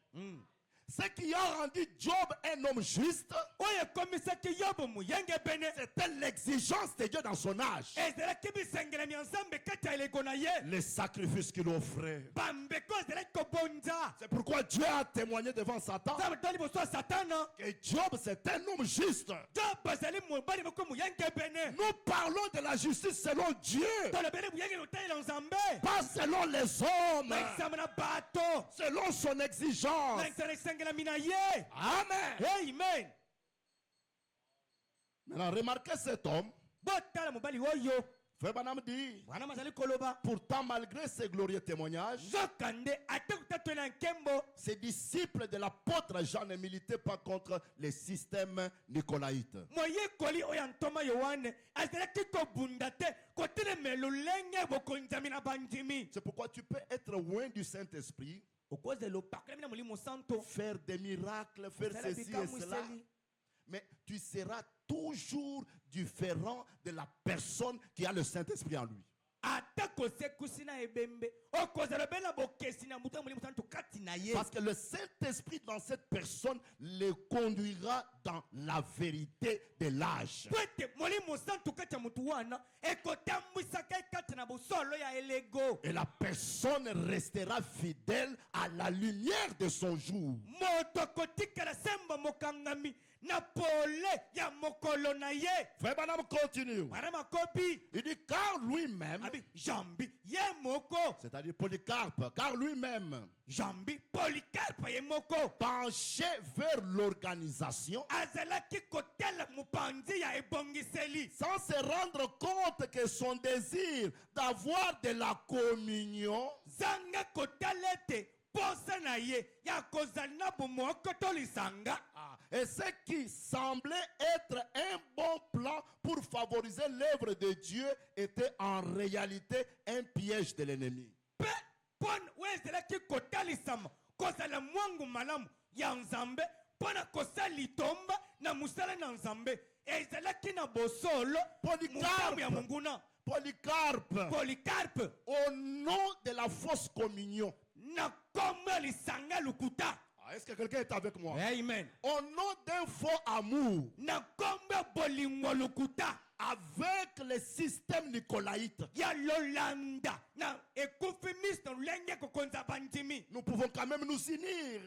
Ce qui a rendu Job un homme juste, oyo ekomisaki yobo muyenge bene c'était l'exigence de Dieu dans son âge. ezalaki bisengelami ya nzambe kati ya eleko na ye Les sacrifices qu'il offrait. bambeko ezalaki kobonza C'est pourquoi Dieu a témoigné devant Satan nzambe to liboso ya satana que Job c'est un homme juste. job azali mobali moko muyenge bene Nous parlons de la justice selon Dieu, tolobeli muyenge kotalela nzambe pas selon les hommes, na lisama na bato selon son exigence. na lisana esengelami na ye Amen. amen Maintenant, remarquez cet homme. botala mobali oyo Frère Branham dit, bwana mazali koloba pourtant malgré ces glorieux témoignages, nzokande ate kutatu na nkembo ces disciples de l'apôtre Jean ne militaient pas contre les systèmes nicolaïtes. moyekoli oyo ntoma yohane azalaki kobunda te kotelema lolenge bokonzami na bandimi C'est pourquoi tu peux être loin du Saint-Esprit, okozela opakolami na molimo santo faire des miracles, faire osala ceci et cela, bikamwiseli mais tu seras toujours différent de la personne qui a le Saint-Esprit en lui. ata kosekusi na ebembe okozala mpe na bokesi na moto ya molimo santo kati na ye Parce que le Saint-Esprit dans cette personne le conduira dans la vérité de l'âge. po ete molimo santo kati ya motu wana ekotambwisaka ye kati na bosolo ya elego Et la personne restera fidèle à la lumière de son jour. moto akotikala semba mokangami na pole ya mokolo na ye Frère Branham continue. bana makopi Il dit car lui-même, abi jambi ye moko c'est-à-dire Polycarpe, car lui-même jambi polikarpe ye moko penchait vers l'organisation azalaki kotela mopanzi ya ebongiseli sans se rendre compte que son désir d'avoir de la communion zanga kotala ete posa na ye ya kozala na bomoko to lisanga et ce qui semblait être un bon plan pour favoriser l'œuvre de Dieu était en réalité un piège de l'ennemi. mpe mpona oyo ezalaki kotalisama kozala mwangu malamu ya nzambe mpo na kosala litomba na mosala na nzambe ezalaki na bosolo motambo ya monguna Polycarpe, polikarpe au nom de la fausse communion. na kombo ya lisanga lukuta Est-ce que quelqu'un est avec moi? amen Au nom d'un faux amour, na kombo ya bolingo lukuta avec le système nicolaïte, ya lolanda na ekufi miso na lolenge kokonza bandimi nous pouvons quand même nous unir.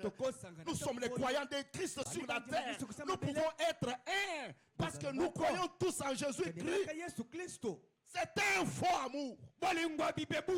Nous sommes les croyants de Christ sur la terre. Nous pouvons être un parce que nous croyons tous en Jésus-Christ. yesu kristo C'était un faux amour. bolingo ya bibebu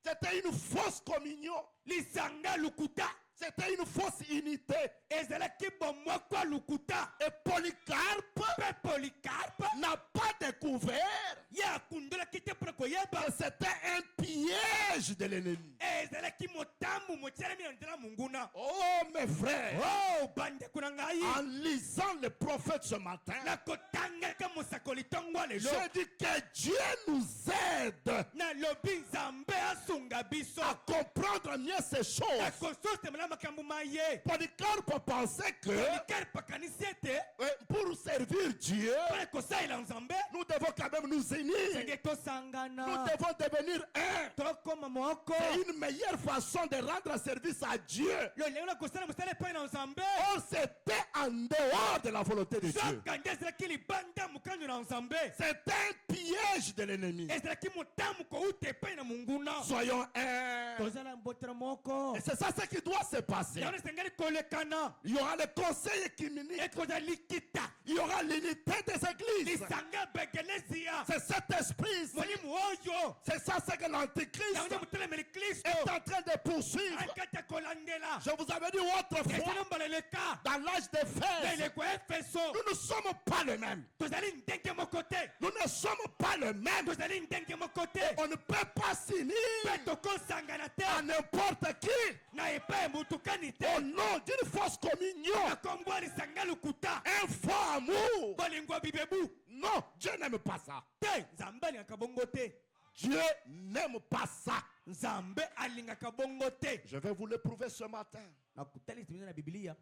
C'était une fausse communion. lisanga lukuta C'était une fausse unité. ezalaki bomoko ya lukuta Et Polycarpe mpe polikarpe n'a pas découvert ye akundolaki te mpona koyeba que c'était un piège de l'ennemi. ezalaki motambu motialami na nzela monguna Oh mes frères, o bandeko na ngai en lisant le prophète ce matin, na kotangaka mosakoli ntongo lelo je dis que Dieu nous aide nalobi nzambe asunga biso à comprendre mieux ces na choses. kososemela makambo ma ye Polycarpe pensait que polikarpe akanisi ete pour servir Dieu, mpona kosalela nzambe nous devons quand même nous unir. senge Nous tosangana devons devenir un. tokoma moko C'est une meilleure façon de rendre service à Dieu. lolenge na kosala mosala epai na nzambe Or, c'était en dehors de la volonté de Dieu. soka nde ezalaki libanda mokanzo na nzambe C'est un piège de l'ennemi. ezalaki motambu kouta epai na monguna Soyons un. tozala mbotela moko Et c'est ça ce qui doit se passer. yango esengeli kolekana Il y aura le conseil œcuménique. ekozala likita Il y aura l'unité des églises. lisanga begelezia C'est cet esprit. molimo oyo C'est ça ce que l'Antichrist yango nde motelemeli kristo est en train de poursuivre. akati ya kolandela Je vous avais dit autrefois, esala mbala eleka dans l'âge de na fer, eleko ya efeso nous ne sommes pas les mêmes. tozali ndenge moko te Nous ne sommes pas les mêmes. tozali ndenge moko te On ne peut pas s'unir mpe tokosangana te à n'importe qui na epai ya motukani te au nom d'une fausse communion, na kombo ya lisanga lukuta un faux amour. bolingo ya bibebu Non, Dieu n'aime pas ça. te nzambe alingaka bongo te Dieu n'aime pas ça. nzambe alingaka bongo te Je vais vous le prouver ce matin. nakutalisa biso na bibilia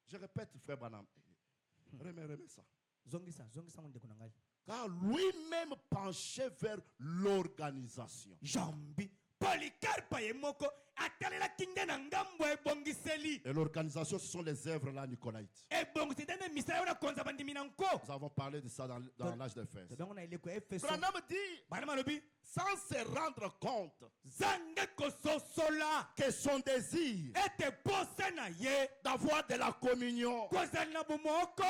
Je répète, frère Branham. Remets ça. zongisa mo ndeko na ngai Car lui-même penchait vers l'organisation. jambi polikarpa ye moko atalelaki nde na ngambo ya ebongiseli Et l'organisation, ce sont les œuvres là, nicolaïtes. ebongiseli nde nde misala oyo na konza bandimi na nko Nous avons parlé de ça dans l'âge d'Éphèse. tobengo na eleko ya efeso Branham dit, bana malobi sans se rendre compte zange kososola que son désir ete posa na ye d'avoir de la communion kozala na bomoko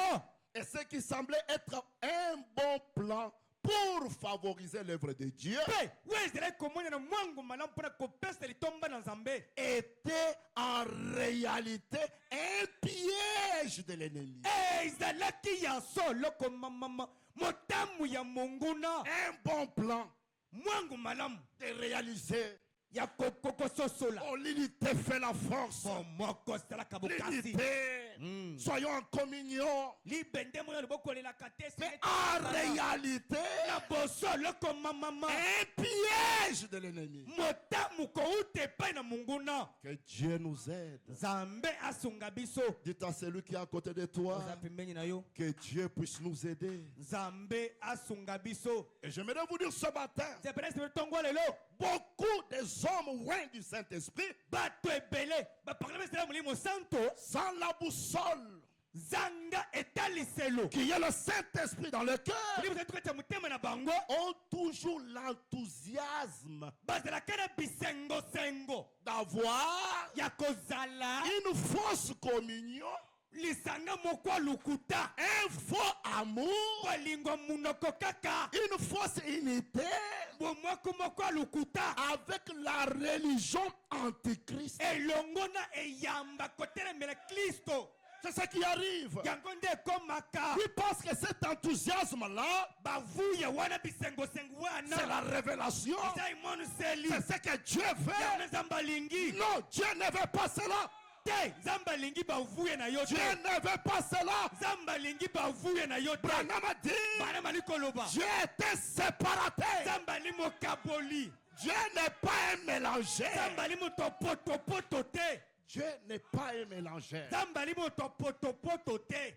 et ce qui semblait être un bon plan pour favoriser l'œuvre de Dieu mpe oyo ezalaki komonana mwangu malamu mpona kopesa litomba na nzambe était en réalité un piège de l'ennemi. ezalaki ya solo komamama motamu ya monguna Un bon plan mwangu malamu de réaliser ya kososola oh, l'unité fait la force. bo moko salaka bokasi L'unité, soyons en communion. libende moyo libokolelaka te Mais en réalité, na bosolo koma mama un piège de l'ennemi. motamu kouta epai na monguna Que Dieu nous aide. nzambe asunga biso Dites à celui qui est à côté de toi oza pembeni na yo que Dieu puisse nous aider. nzambe asunga biso Et j'aimerais vous dire ce matin, zepenesi tongo lelo beaucoup des hommes loin du Saint-Esprit, bato ebele baparlema esala molimo santo sans la boussole, zanga etaliselo qui est le Saint-Esprit dans le cœur, molimo santo kati ya motema na bango ont toujours l'enthousiasme bazalaka na bisengosengo d'avoir ya kozala une fausse communion, lisanga moko alukuta un faux amour, bolingo munoko kaka une fausse unité bomoko moko alukuta avec la religion antichrist. elongo na eyamba kotelemela kristo C'est ce qui arrive. yango nde ekomaka Ils pensent que cet enthousiasme-là, bavuya wana bisengosengo c'est wana la révélation. eza imonuseli C'est ce que Dieu yango veut. nzambe alingi Non, Dieu ne veut pas cela. te nzambe alingi bavuye na yo Dieu te ne veut pas cela. nzambe alingi bavuye na yo te Branham a dit, bana mali koloba Dieu était séparateur. nzambe ali mokaboli Dieu n'est pas un mélangeur. nzambe ali moto potopoto te Dieu n'est pas un mélangeur. nzambe ali moto potopoto te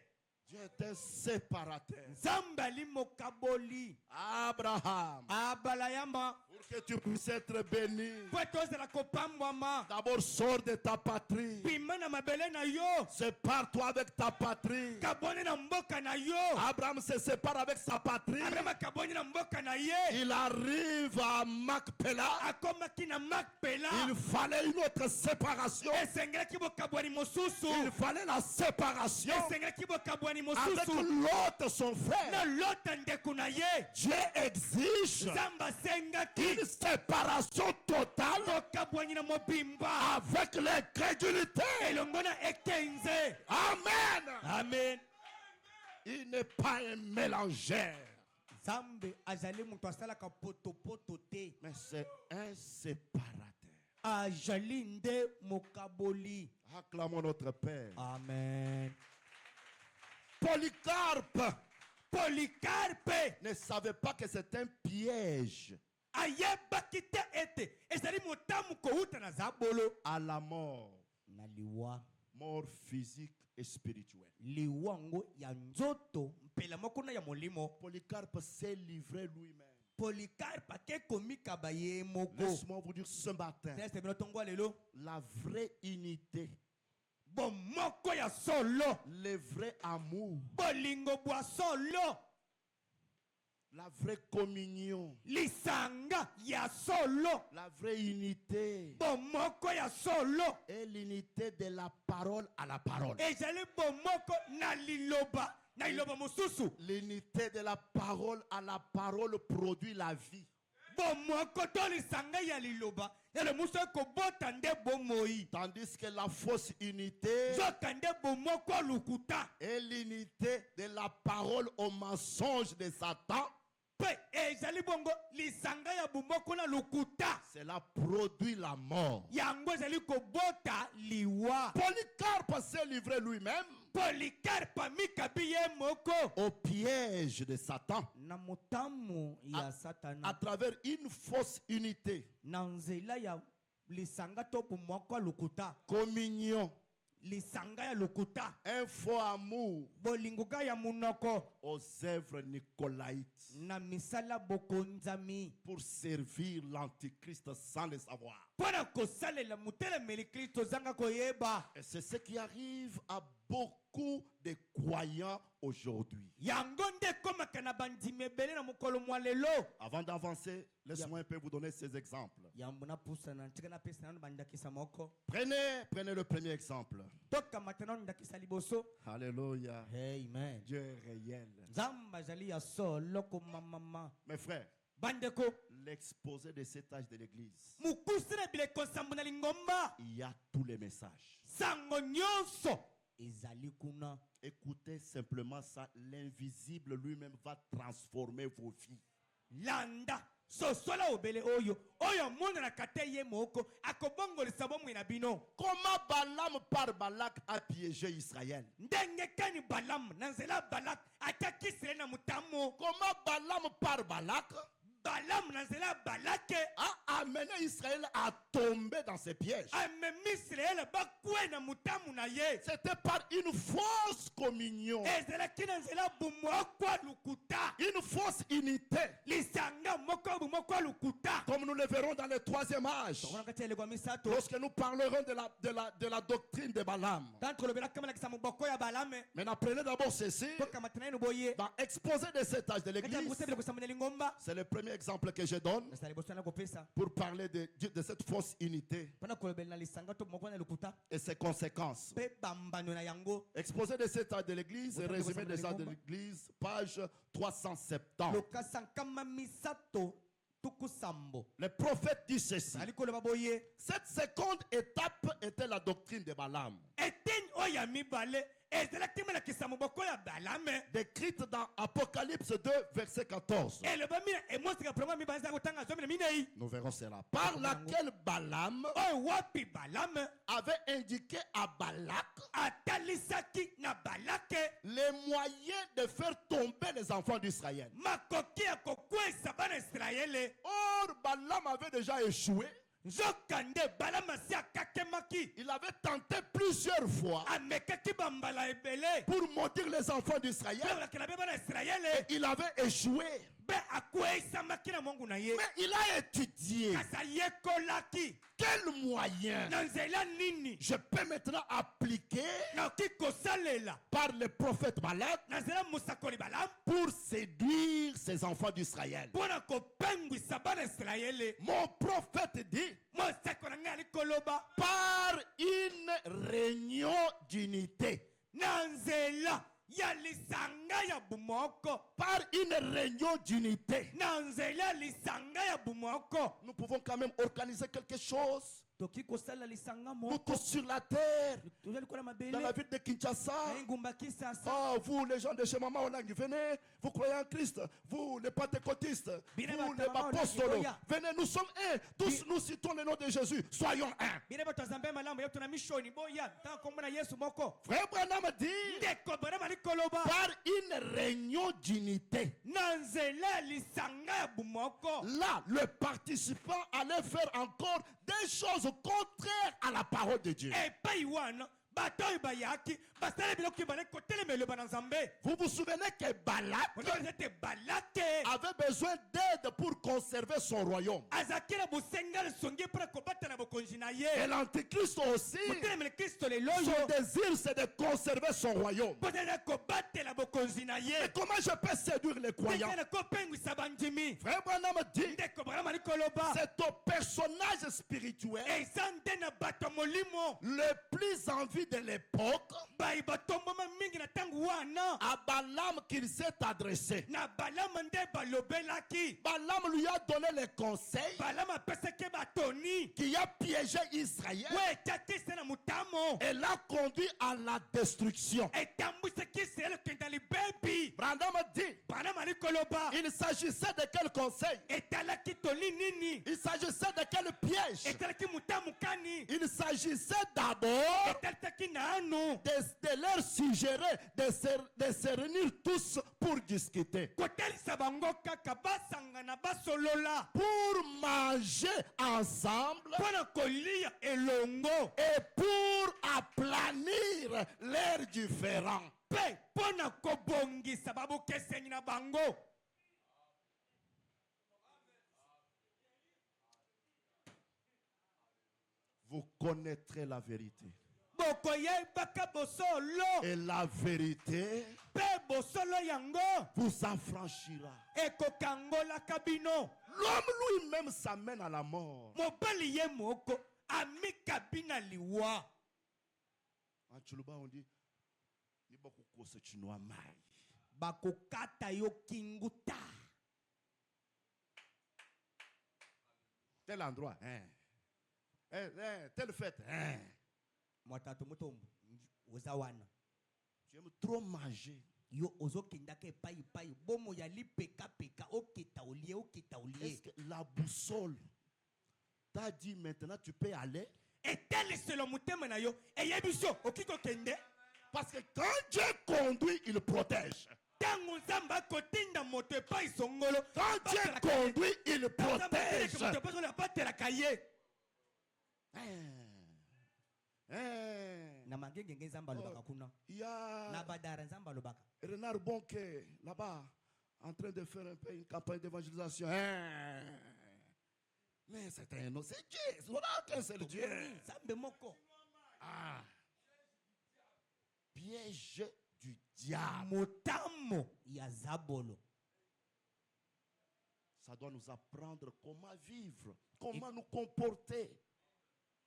Dieu est un séparateur. nzambe ali mokaboli Abraham, abalayamba pour que tu puisses être béni, po ete ozala kopambwama d'abord sors de ta patrie. pima na mabele na yo Sépare-toi avec ta patrie. kaboni na mboka na yo Abraham se sépare avec sa patrie. abrahama kaboni na mboka na ye Il arrive à Macpéla. akomaki na makpela Il fallait une autre séparation. esengelaki bokabwani mosusu Il fallait la séparation esengelaki bokabwani avec mosusu l'autre, son na frère. lota ndeko na ye Dieu exige nzambe asengaki une séparation totale bokabwani na mobimba avec l'incrédulité. elongo na ekenze Amen. amen Il n'est pas un mélangeur, nzambe azali moto asalaka potopoto te mais c'est un séparateur. azali nde mokaboli Acclamons notre Père. amen Polycarpe polikarpe ne savait pas que c'est un piège ayebaki te ete ezali motamu kouta na zabolo à la mort, na liwa mort physique et spirituelle. liwango ya nzoto mpela moko na ya molimo Polycarpe s'est livré lui-même. polikarpe akekomikaba ye moko Laisse-moi vous dire ce matin, teste bino tongo lelo la vraie unité, bomoko ya solo le vrai amour, bolingo bwa solo la vraie communion, lisanga ya solo la vraie unité bomoko ya solo et l'unité de la parole à la parole. ezali bomoko na liloba mosusu L'unité de la parole à la parole produit la vie. bomoko to lisanga ya liloba ele muso ekobota nde bomoi Tandis que la fausse unité nzoka nde bomoko alukuta est l'unité de la parole au mensonge de Satan. mpe ezali bongo lisanga ya bomoko na lukuta Cela produit la mort. yango ezali kobota liwa Polycarpe s'est livré lui-même polikarpe amikabi ye moko au piège de Satan na motamu ya à satana travers une fausse unité, na nzela ya lisanga to bomoko alukuta communion, lisanga ya lukuta un faux amour bolingoka ya munoko aux œuvres nicolaïtes na misala bokonzami pour servir l'antichrist sans le savoir. mpona kosalela motelemeli kristo ozanga koyeba Et c'est ce qui arrive à beaucoup de croyants aujourd'hui. yango nde ekomaka na bandimi ebele na mokolo mwa lelo Avant d'avancer, laisse-moi un peu vous donner ces exemples. yambo napusana ntika napesa nano bandakisa moko Prenez le premier exemple. tokamata nano ndakisa liboso Alléluia. amen Dieu est réel. nzambe azali ya solo komamama Mes frères, bandeko l'exposé de cet âge de l'église, mokusi na bileko nsambo na lingomba il y a tous les messages. sango nyonso ezali kuna Écoutez simplement ça. L'invisible lui-même va transformer vos vies. landa sosola obele oyo oyo monde na kate ye moko akobongolisa bomoi na bino. Comment Balaam par Balak a piégé Israël? Ndenge kani Balaam na nzela Balak ataki Israël na mutamo. Comment Balaam par Balak Balaam na nzela Balak a amené Israël à tomber dans ses pièges? amemi Israël bakwe na mutamu na ye. C'était par une fausse communion, Ezalaki na nzela bumokwa lukuta. une fausse unité, Lisanga moko bumokwa lukuta. comme nous le verrons dans le troisième âge, Tokona kati ya eleko ya misato. lorsque nous parlerons de la doctrine de Balaam. Tanto lobela kama kisa muboko ya Balame. Maintenant, prenez d'abord ceci. Toka matana ino boye. Dans l'exposé de cet âge de Kati ya l'église, kusebele kusamanya lingomba. c'est le premier exemple que je donne Nasa liboso na kopesa. pour parler de cette fausse unité Pana kolobela na lisanga to moko na lukuta. et ses conséquences. Pe bambano na yango. Exposé de cet âge de l'église, résumé des âges de l'église, page 370. Loka sankama misato tukusambo. Le prophète dit ceci. Ali koloba boye. Cette seconde étape était la doctrine de Balaam, Eten oya mibale. Ezalaki mela kisa muboko ya Balame. décrite dans Apocalypse 2, verset 14. Eloba mina emosika problème mibale za kotanga zomi na minei. Nous verrons cela. Par laquelle Balaam Oyo wapi Balame avait indiqué à Balak atalisaki na Balake les moyens de faire tomber les enfants d'Israël. makoki ya kokwesa bana Israele. Or, Balaam avait déjà échoué. Nzokande Balama si akakemaki. Il avait tenté plusieurs fois Amekaki bambala ebele. pour maudire les enfants d'Israël. Pelakela be bana Israele. Il avait échoué. Be akwesamaki na Mungu na ye. Mais il a étudié Kasa yekolaki. quel moyen Na nzela nini. je peux maintenant appliquer Naoki kosalela. par le prophète Balak Na nzela musakoli Balam. pour séduire ces enfants d'Israël. Pona kopengwisa bana Israele. Mon prophète dit Mosako na ngai ali koloba. par une réunion d'unité. Na nzela ya lisanga ya bumoko. Par une réunion d'unité. Na nzela ya lisanga ya bumoko. Nous pouvons quand même organiser quelque chose. Toki kosala lisanga Nous moko. tous sur la terre, Tozali kola dans mabele. la ville de Kinshasa. Na ngumba Kisasa. Oh, vous les gens de chez Maman Olangi, venez, vous croyez en Christ. Vous les pentecôtistes, Bine vous les bata Mama apôtres, Olangi, venez, nous sommes un. Tous nous citons le nom de Jésus. Soyons un. Bine bato zambe malamu yetu na mishoni boya. Tan komona Yesu moko. Frère Branham dit Ndeko Branham ali koloba. par une réunion d'unité. Na nzela ya lisanga ya bumoko. Là, le participant allait faire encore des choses contraires à la parole de Dieu. Epai wana bato oyo bayaki basala biloko oyo bale kotelemela bana nzambe. Vous vous souvenez que Balak Oyo ete balake. avait besoin d'aide pour conserver son royaume. Azaki na bosenga songi mpona kobata na bokonzi na Et ye. l'antichrist aussi, Motelemela Kristo lelo son oyo. désir c'est de conserver son royaume. Mpona kobatela bokonzi na ye. Et comment je peux séduire les croyants? Ndenge na kopengwisa bandimi. Frère Branham dit, Ndeko Branham ali koloba. c'est au personnage spirituel Eza nde na bato molimo. le plus en vue de l'époque Bai batomboma mingi na tango wana. à Balaam qu'il s'est adressé. Na Balama nde balobelaki. Balaam lui a donné les conseils Balama apesaki batoni. qui a piégé Israël We etiaki na mutamo. et l'a conduit à la destruction. Etambwisaki Israel kenda libebi. Branham dit, Branham ali koloba. il s'agissait de quel conseil? Etalaki toli nini. Il s'agissait de quel piège? Etalaki mutamu kani. Il s'agissait d'abord Etalitaki na anu. de leur suggérer de se réunir tous pour discuter, Kotalisa bango kaka basangana basolola. pour manger ensemble Mpona kolia elongo. et pour aplanir leurs différends. Pe mpona kobongisa babokesenyi na bango. Vous connaîtrez la vérité. Bokoyebaka bosolo. Et la vérité Pe bosolo yango. vous affranchira. Ekokangolaka bino. L'homme lui-même s'amène à la mort. Mobali ye moko amika bina liwa. En Tchoulouba, on dit, il y a beaucoup de choses qui nous amènent. Bakokata yo kinguta. Tel endroit, hein. Telle fête, hein. Mwatatu mutombo. Uzawana. Tu aimes trop manger. yo ozokendaka epai bomo ya lipeka peka oketa olie Est-ce que la boussole t'a dit maintenant tu peux aller? etele selo motema na yo eyebiso okiko kende Parce que quand Dieu conduit, il protège. tango nzambe akotinda moto epai songolo Quand Dieu conduit, il protège. moto epai songolo abatelaka ye na mangengenge nzambe alobaka kuna Il y a na badara nzambe alobaka Renard Bonke là-bas en train de faire un peu une campagne d'évangélisation. Mais c'est un autre, c'est Dieu. On n'a qu'un seul Dieu. nzambe moko Ah. Piège du diable. motamo ya zabolo Ça doit nous apprendre comment vivre, comment nous comporter.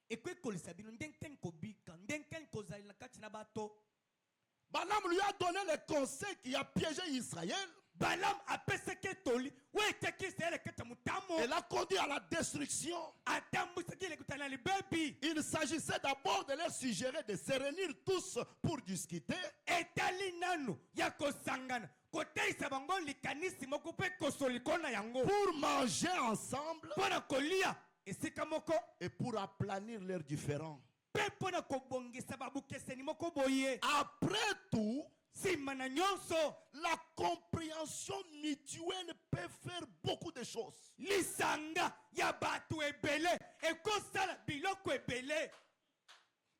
ekwekolisa bino ndenge teni kobika ndenge teni kozali na kati na bato Balaam lui a donné les conseils qui a piégé Israël. Balaam apesaki etoli oyo etiaki israele kati ya motamo Elle a conduit à la destruction. atambwisaki lekutana na libebi Il s'agissait d'abord de leur suggérer de se réunir tous pour discuter. etali nanu ya kosangana koteisa bango likanisi moko mpe kosoliko na yango Pour manger ensemble mpo na kolia esika moko et pour aplanir leurs différends. mpe mpo na kobongisa babukeseni moko boye Après tout, nsima na nyonso la compréhension mutuelle peut faire beaucoup de choses. lisanga ya bato ebele ekosala biloko ebele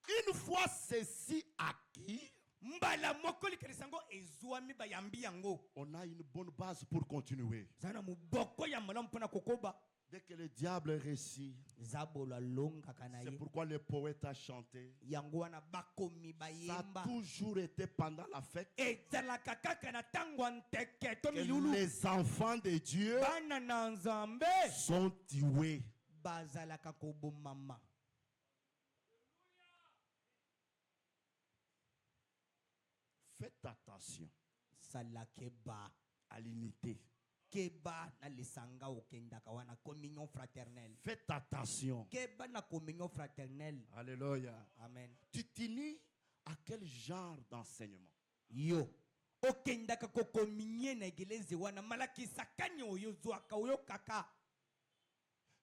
Une fois ceci acquis, mbala moko likanisi yango ezwami bayambi yango on a une bonne base pour continuer. zala na moboko ya malamu mpo na kokoba Dès que le diable réussit, zabolo alongaka na c'est ye pourquoi le poète a chanté. yango wana bakomi Ça a bayemba toujours été pendant la fête ezalaka kaka na ntango ya nteke to que milulu les enfants de Dieu bana na nzambe sont tués. bazalaka kobomama Faites attention sala keba à l'unité. keba na lisanga okendaka wana communion fraternelle Faites attention. keba na communion fraternelle Alléluia. amen Tu t'unis à quel genre d'enseignement? yo okendaka kokominye na egelezi wana malakisakani oyo zwaka oyo kaka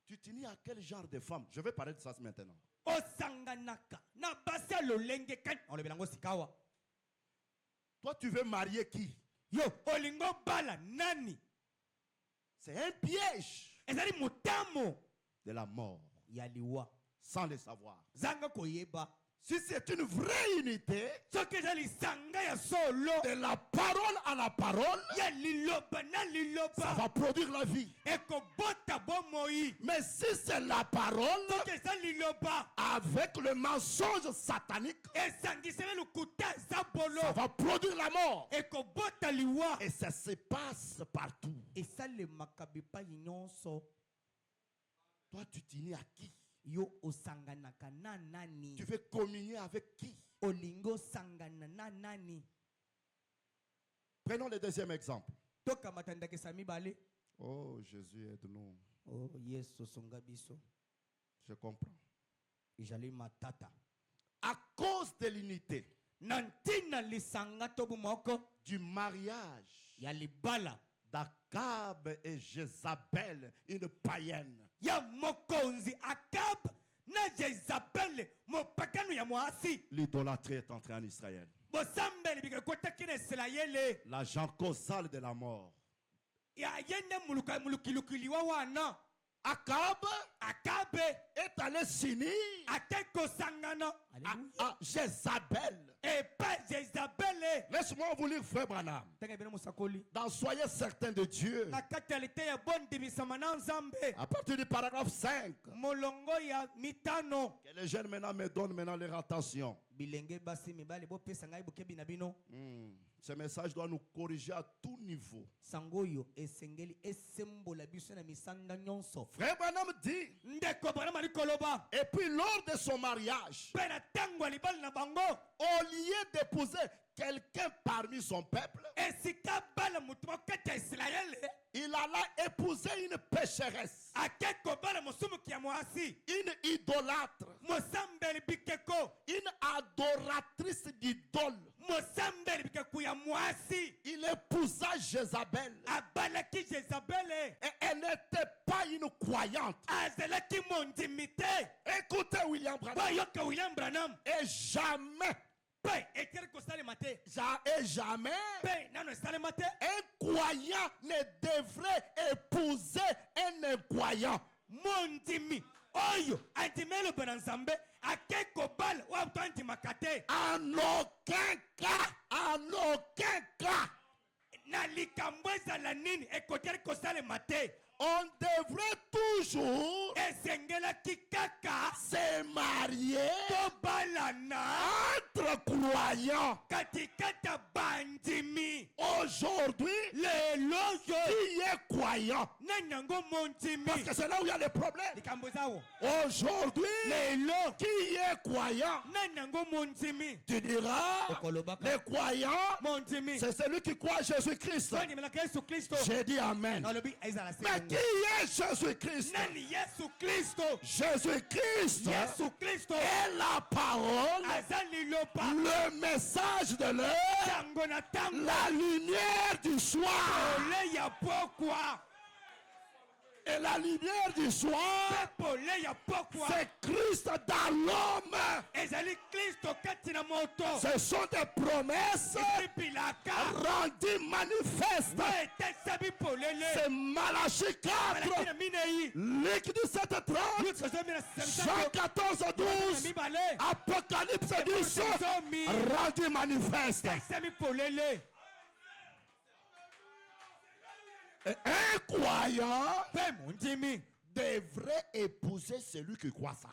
Tu t'unis à quel genre de femme? Je vais parler de ça maintenant. osanganaka na basi ya lolenge kani olobela yango sikawa Toi, tu veux marier qui? yo olingo bala nani C'est un piège ezali motamo de la mort, ya liwa sans le savoir. zanga koyeba Si c'est une vraie unité, soki eza lisanga ya solo de la parole à la parole, ya liloba na ça liloba va produire la vie. ekobota bomoi Mais si c'est la parole soki eza liloba avec le mensonge satanique, esangisela lokuta eza bolo ça va produire la mort. ekobota liwa Et ça se passe partout. esalemaka bipai nyonso Toi, tu t'unis à qui? yo osanganaka na nani Tu veux communier avec qui? olingi osangana na nani Prenons le deuxième exemple. tokamata ndakisa mibale Oh, Jésus, aide-nous. o yesu songa biso Je comprends. ezali matata À cause de l'unité, na ntina lisanga to bomoko du mariage ya libala d'Akab et Jézabel, une païenne. ya mokonzi akab na jezabele mopakano ya mwasi L'idolâtrie est entrée en Israël. bosambeli bikekotaki na isiraele L'agent causal de la mort. ya yende mulukilukiliwa wana Akab akabe est allé s'unir ate kosangana à Jézabel. epa jezabele Laisse-moi vous lire, frère Branham. ndenge bino mosakoli Dans Soyez certains de Dieu, na kati ya lite ya bondimisama na nzambe à partir du paragraphe 5, molongo ya mitano que les jeunes maintenant me donnent maintenant leur attention. bilenge basi mibale bopesa ngai bokebi na bino Ce message doit nous corriger à tout niveau. sango oyo esengeli esembola biso na misanda nyonso Frère Branham dit, ndeko bana mali koloba et puis lors de son mariage, mpe na ntango ya libali na bango au lieu d'épouser quelqu'un parmi son peuple, esika bala motu moko kati ya isiraele il alla épouser une pécheresse, ake kobala mosumuki ya mwasi une idolâtre, mosambeli bikeko une adoratrice d'idole. mosambeli bikeku ya mwasi Branham. bayoka William Branham Et jamais, pe etere kosalema te et jamais, pe nano esalema te un croyant ne devrait épouser un incroyant. mondimi oyo andimi eloba na nzambe ake kobala oyo moto andimaka te En aucun cas, na likambo ezala nini ekoki kosalema te on devrait toujours esengelaki kaka se marier tobalana entre croyants. katikati ya bandimi Aujourd'hui, lelo oyo qui est croyant? na nyango mondimi Parce que c'est là où il y a les problèmes. likambo ezawo Aujourd'hui, lelo qui est croyant? na nyango mondimi Tu diras, okolobaka les croyants, mondimi c'est celui qui croit à Jésus-Christ. ondimelaka yesu kristo J'ai dit Amen. alobi ezala se Mais qui est Jésus-Christ? nani yesu kristo Jésus-Christ yesu kristo est la parole, aza lilopa le message de l'heure, tango na tango la lumière du soir. pole ya pokwa Et la lumière du soir, pe pole ya pokwa c'est Christ dans l'homme. ezali kristo kati na moto Ce sont des promesses epipilaka rendues manifestes. po etesami polele C'est Malachie 4, malaki na minei Luc 17:30, luke zomi na Jean 14:12, mibale Apocalypse 10, rendu manifeste. etesami polele Et un croyant pe mondimi devrait épouser celui qui croit ça.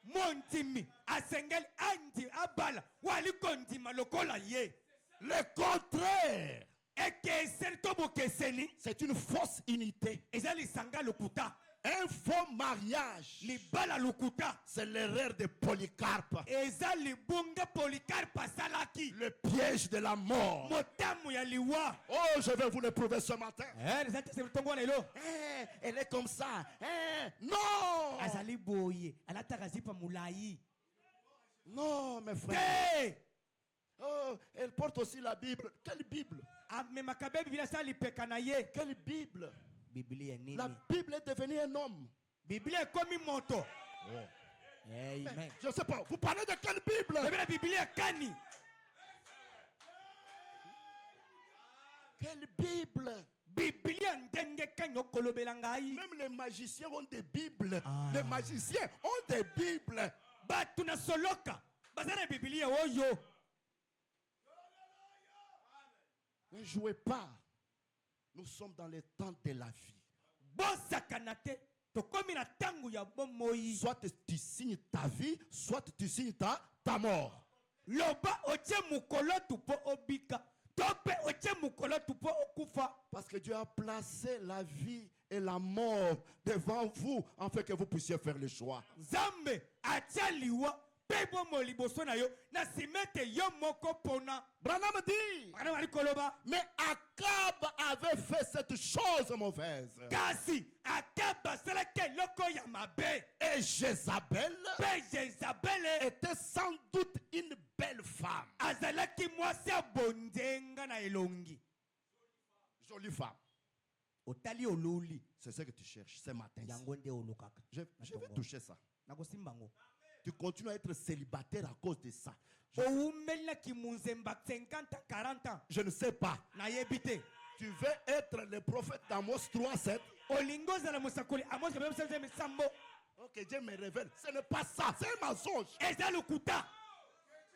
mondimi asengeli andi abala wali kondima lokola ye Le contraire, ekeseni to bokeseni c'est une fausse unité. eza lisanga lokuta Un faux mariage, libala lokuta c'est l'erreur de Polycarpe, eza libunga polikarpe asalaki le piège de la mort. motamu ya liwa Oh, je vais vous le prouver ce matin. eza te ntongo wana lelo Elle est comme ça. Non. azali boye alataka zipa molai Non, mes frères. te Oh, elle porte aussi la Bible. Quelle Bible? amemaka be biblia asa lipeka na ye Quelle Bible? biblia nini La Bible est devenue un homme. biblia ekomi moto amen Je ne sais pas. Vous parlez de quelle Bible? bebela biblia kani Quelle Bible? biblia ndenge kani okolobela ngai Même les magiciens ont des Bibles. Ah. Les magiciens ont des Bibles. bato na soloka baza na biblia oyo Ne jouez pas. Nous sommes dans les temps de la vie. bosakana te tokomi na ntango ya bomoi Soit tu signes ta vie, soit tu signes ta mort. loba otie mokolo tu mpo obika to mpe otie mokolo tu mpo okufa Parce que Dieu a placé la vie et la mort devant vous afin que vous puissiez faire le choix. nzambe atia liwa mpe bomoi liboso na yo na nsima ete yo moko mpona Branham dit, bana bali koloba mais Akab avait fait cette chose mauvaise. kasi akaba asalaki eloko ya mabe Et Jézabel mpe jezabele était sans doute une belle femme. azalaki mwasi abonzenga na elongi Jolie femme. otali ololi C'est ce que tu cherches ce matin. yango nde olukaka Je vais toucher ça. nakosimba ngo Tu continues à être célibataire à cause de ça. oumelaki munzemba 50 ans 40 ans Je ne sais pas. nayebi te Tu veux être le prophète d'Amos 3:7. olingi ozala mosakoli amosi kabebisa misambo Ok, Dieu me révèle. Ce n'est pas ça. C'est un mensonge. eza lokuta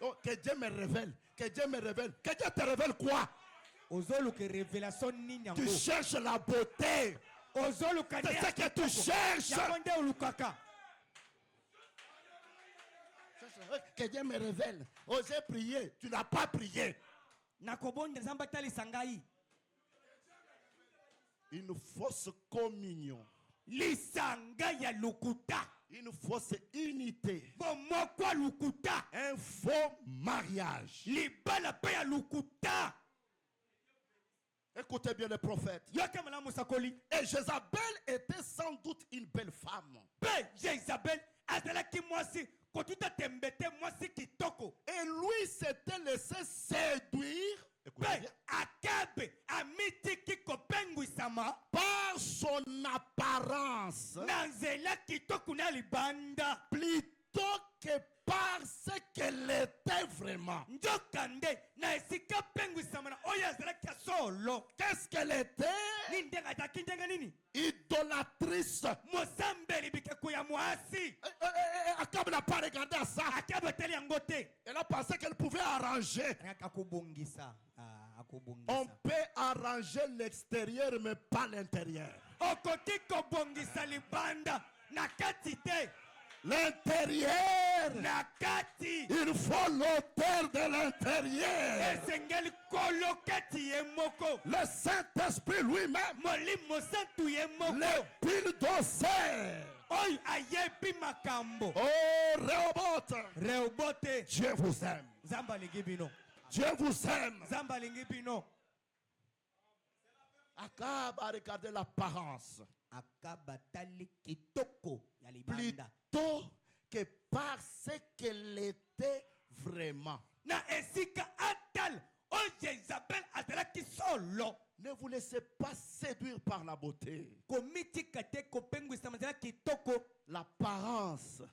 Oh, que Dieu me révèle. Que Dieu me révèle. Que Dieu te révèle quoi? ozoluka révélation nini Tu yango cherches la beauté. ozoluka C'est ce que tu cherches. yango nde olukaka Que Dieu me révèle. Oh, j'ai prié. Tu n'as pas prié. nakobonda nzambe atalisa ngai Une fausse communion. lisanga ya lokuta Une fausse unité. bomoko ya lokuta Un faux mariage. libala mpe ya lokuta Écoutez bien les prophètes. yoka malamu mosakoli Et Jézabel était sans doute une belle femme. mpe jezabel azalaki mwasi kotuta tembe te mwasi kitoko Et lui s'était laissé séduire. Écoutez mpe bien. akabe amitiki kopengwisama Par son apparence. na nzela kitoko na libanda Plutôt que parce qu'elle était vraiment. njokande na esika pengwisamana oyo azalaki ya solo Qu'est-ce qu'elle était? ni ndenge azalaki ndenge nini Idolatrice. mosambeli bikeko ya mwasi Akab n'a pas regardé à ça. akabeteli yango te Elle a pensé qu'elle pouvait arranger. ayaka akobongisa On akobongisa peut arranger l'extérieur, mais pas l'intérieur. okoki kobongisa libanda na kati te L'intérieur, na kati il faut l'auteur de l'intérieur. esengeli koloketi ye moko Le Saint-Esprit lui-même, molimo mosantu ye moko le bulldozer. oyo ayebi makambo Oh, Rehoboth, reobote Dieu vous aime. nzambe alingi bino Dieu vous aime. nzambe alingi bino Akab a regardé l'apparence akabatali kitoko ya libanda plutôt que parce qu'elle était vraiment. na esika atala oyo jezabel azalaki solo Ne vous laissez pas séduire par la beauté. komitika te kopengwisama ezala kitoko L'apparence,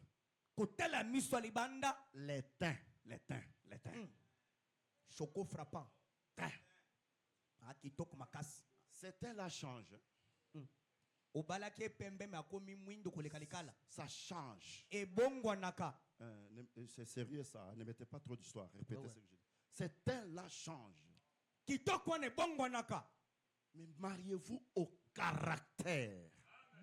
kotala miso ya libanda l'étain. choco frappant kitoko makasi C'était la change. obalaki epembe me akomi mwindo koleka likala Ça change. ebongwanaka C'est sérieux ça. Ne mettez pas trop d'histoire. Répétez ce que je dis. C'était la change. kitoko wana ebongwanaka Mais mariez-vous au caractère.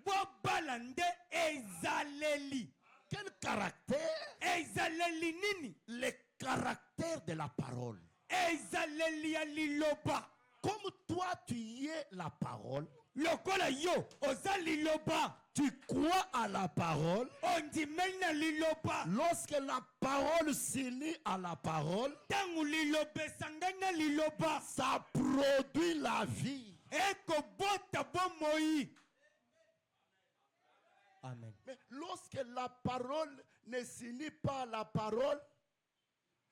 bobala nde ezaleli Quel caractère? ezaleli nini Le caractère de la parole. ezaleli ya liloba Comme toi tu y es la parole, lokola yo oza liloba tu crois à la parole. ondimeli na liloba Lorsque la parole s'unit à la parole, ntango liloba esangani na liloba ça produit la vie. ekobota bomoi amen Mais lorsque la parole ne s'unit pas à la parole,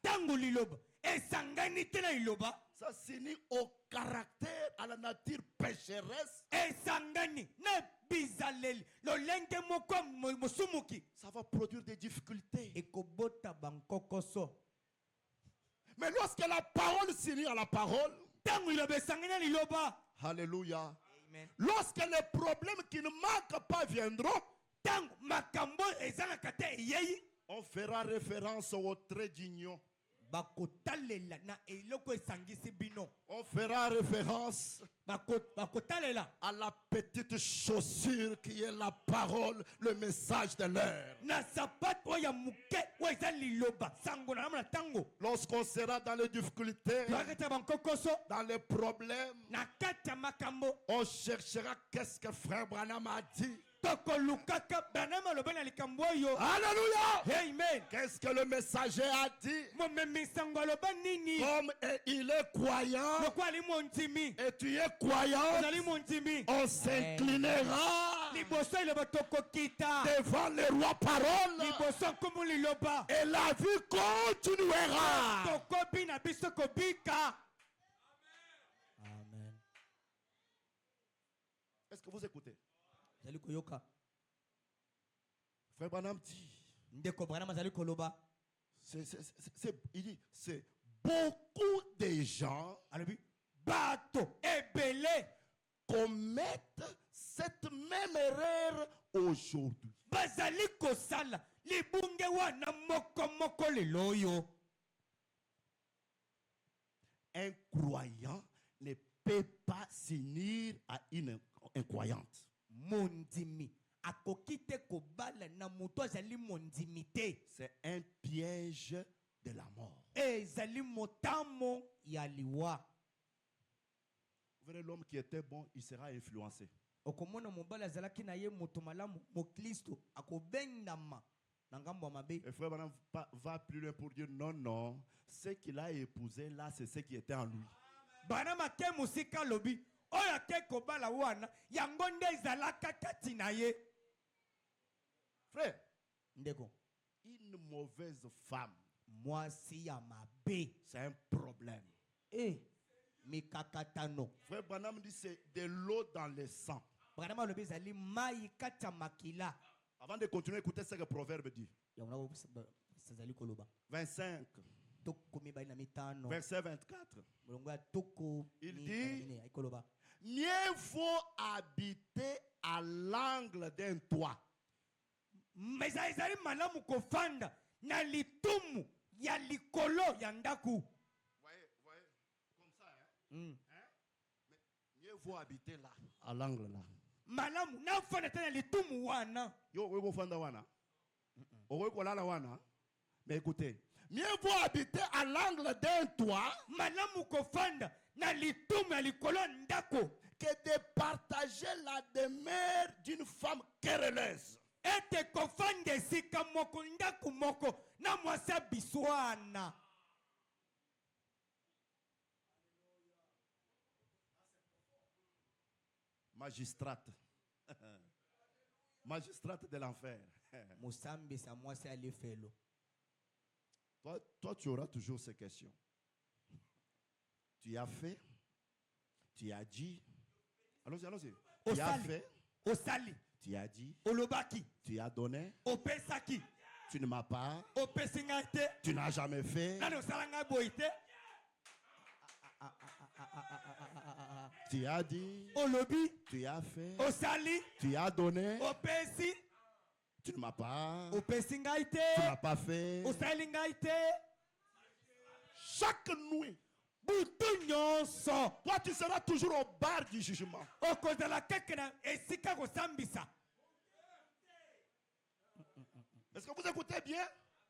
ntango liloba esangani te na liloba ça s'unit au caractère, à la nature pécheresse. esangani na bizaleli lolenge moko mosumuki Ça va produire des difficultés. ekobota bankokoso Mais lorsque la parole s'unit à la parole, ntango liloba esangani na liloba alléluia. amen Lorsque les problèmes qui ne manquent pas viendront, ntango makambo ezalaka te eyei on fera référence au trait d'union. bakotalela na eloko esangisi bino On fera référence bakotalela à la petite chaussure qui est la parole, le message de l'heure. na sapato oyo ya moke oyo eza liloba sango na namo na ntango Lorsqu'on sera dans les difficultés, toakati ya bankokoso dans les problèmes, na kati ya makambo on cherchera qu'est-ce que frère Branham a dit. tokolukaka banama alobi na likambo oyo Alléluia. amen Qu'est-ce que le messager a dit? momemi sango aloba nini Comme il est croyant lokola ali mondimi et tu es croyant, ozali mondimi on s'inclinera liboso ya liloba tokokita devant le roi parole liboso ya nkombo liloba et la vie continuera. tokobi na biso kobika amen Est-ce que vous écoutez? azali koyoka Frère Branham dit, ndeko branham azali koloba il dit, c'est beaucoup de gens alobi bato ebele commettent cette même erreur aujourd'hui. bazali kosala libunge wana moko lelo oyo Un croyant ne peut pas s'unir à une incroyante. mondimi akoki te kobala na moto azali mondimi te C'est un piège de la mort. ezali motamo ya liwa Vous verrez, l'homme qui était bon, il sera influencé. okomona mobali azalaki na ye moto malamu moklisto akobendama na ngambo ya mabe Et frère Branham va plus loin pour dire non, non. Ce qu'il a épousé là, c'est ce qui était en lui. banama ake mosika alobi oyo ake kobala wana yango nde ezalaka kati na ye Frère, ndeko une mauvaise femme, mwasi ya mabe c'est un problème. mikakatano Frère Branham dit c'est de l'eau dans le sang. banama alobi ezali mai kati ya makila Avant de continuer, écoutez ce que le proverbe dit. Sazali koloba. 25, Toko mibali na mitano. verset 24. Mulongo ya toko Il mi- dit, mine, ay koloba. mieux vaut habiter à l'angle d'un toit Mais ezali malamu kofanda na litumu ya likolo ya ndaku. voyez, comme ça, hein? Mm. Mais mieux vaut habiter là, à l'angle là. Malamu na fanda tena litumu wana. Yo, oui, fanda wana. Oui, kolala wana. Mais écoutez, mieux vaut habiter à l'angle d'un toit Malamu kofanda na litumu ya likolo ya ndako. que de partager la demeure d'une femme querelleuse. Ete kofanda esika moko ndaku moko na mwasi ya biso wana. Magistrate. Magistrate de l'enfer. Musambi sa mwasi ya lefelo. Toi, tu auras toujours ces questions. Tu as fait, tu as dit. Allons-y, allons-y. Tu as Osali. fait, Osali. tu as dit, Olobaki. tu as donné, Opesaki. tu ne m'as pas, Opesi ngai te. tu n'as jamais fait, Nani osala ngai boyi te. tu as dit, Olobi. tu as fait, Osali. tu as donné, Opesi. tu ne m'as pas, Opesi ngai tu n'as te. pas fait. Osali ngai te. Chaque nuit, Butu nyonso. toi, tu seras toujours au bar du jugement. Okozala keke na esika kosambisa. Est-ce que vous écoutez bien?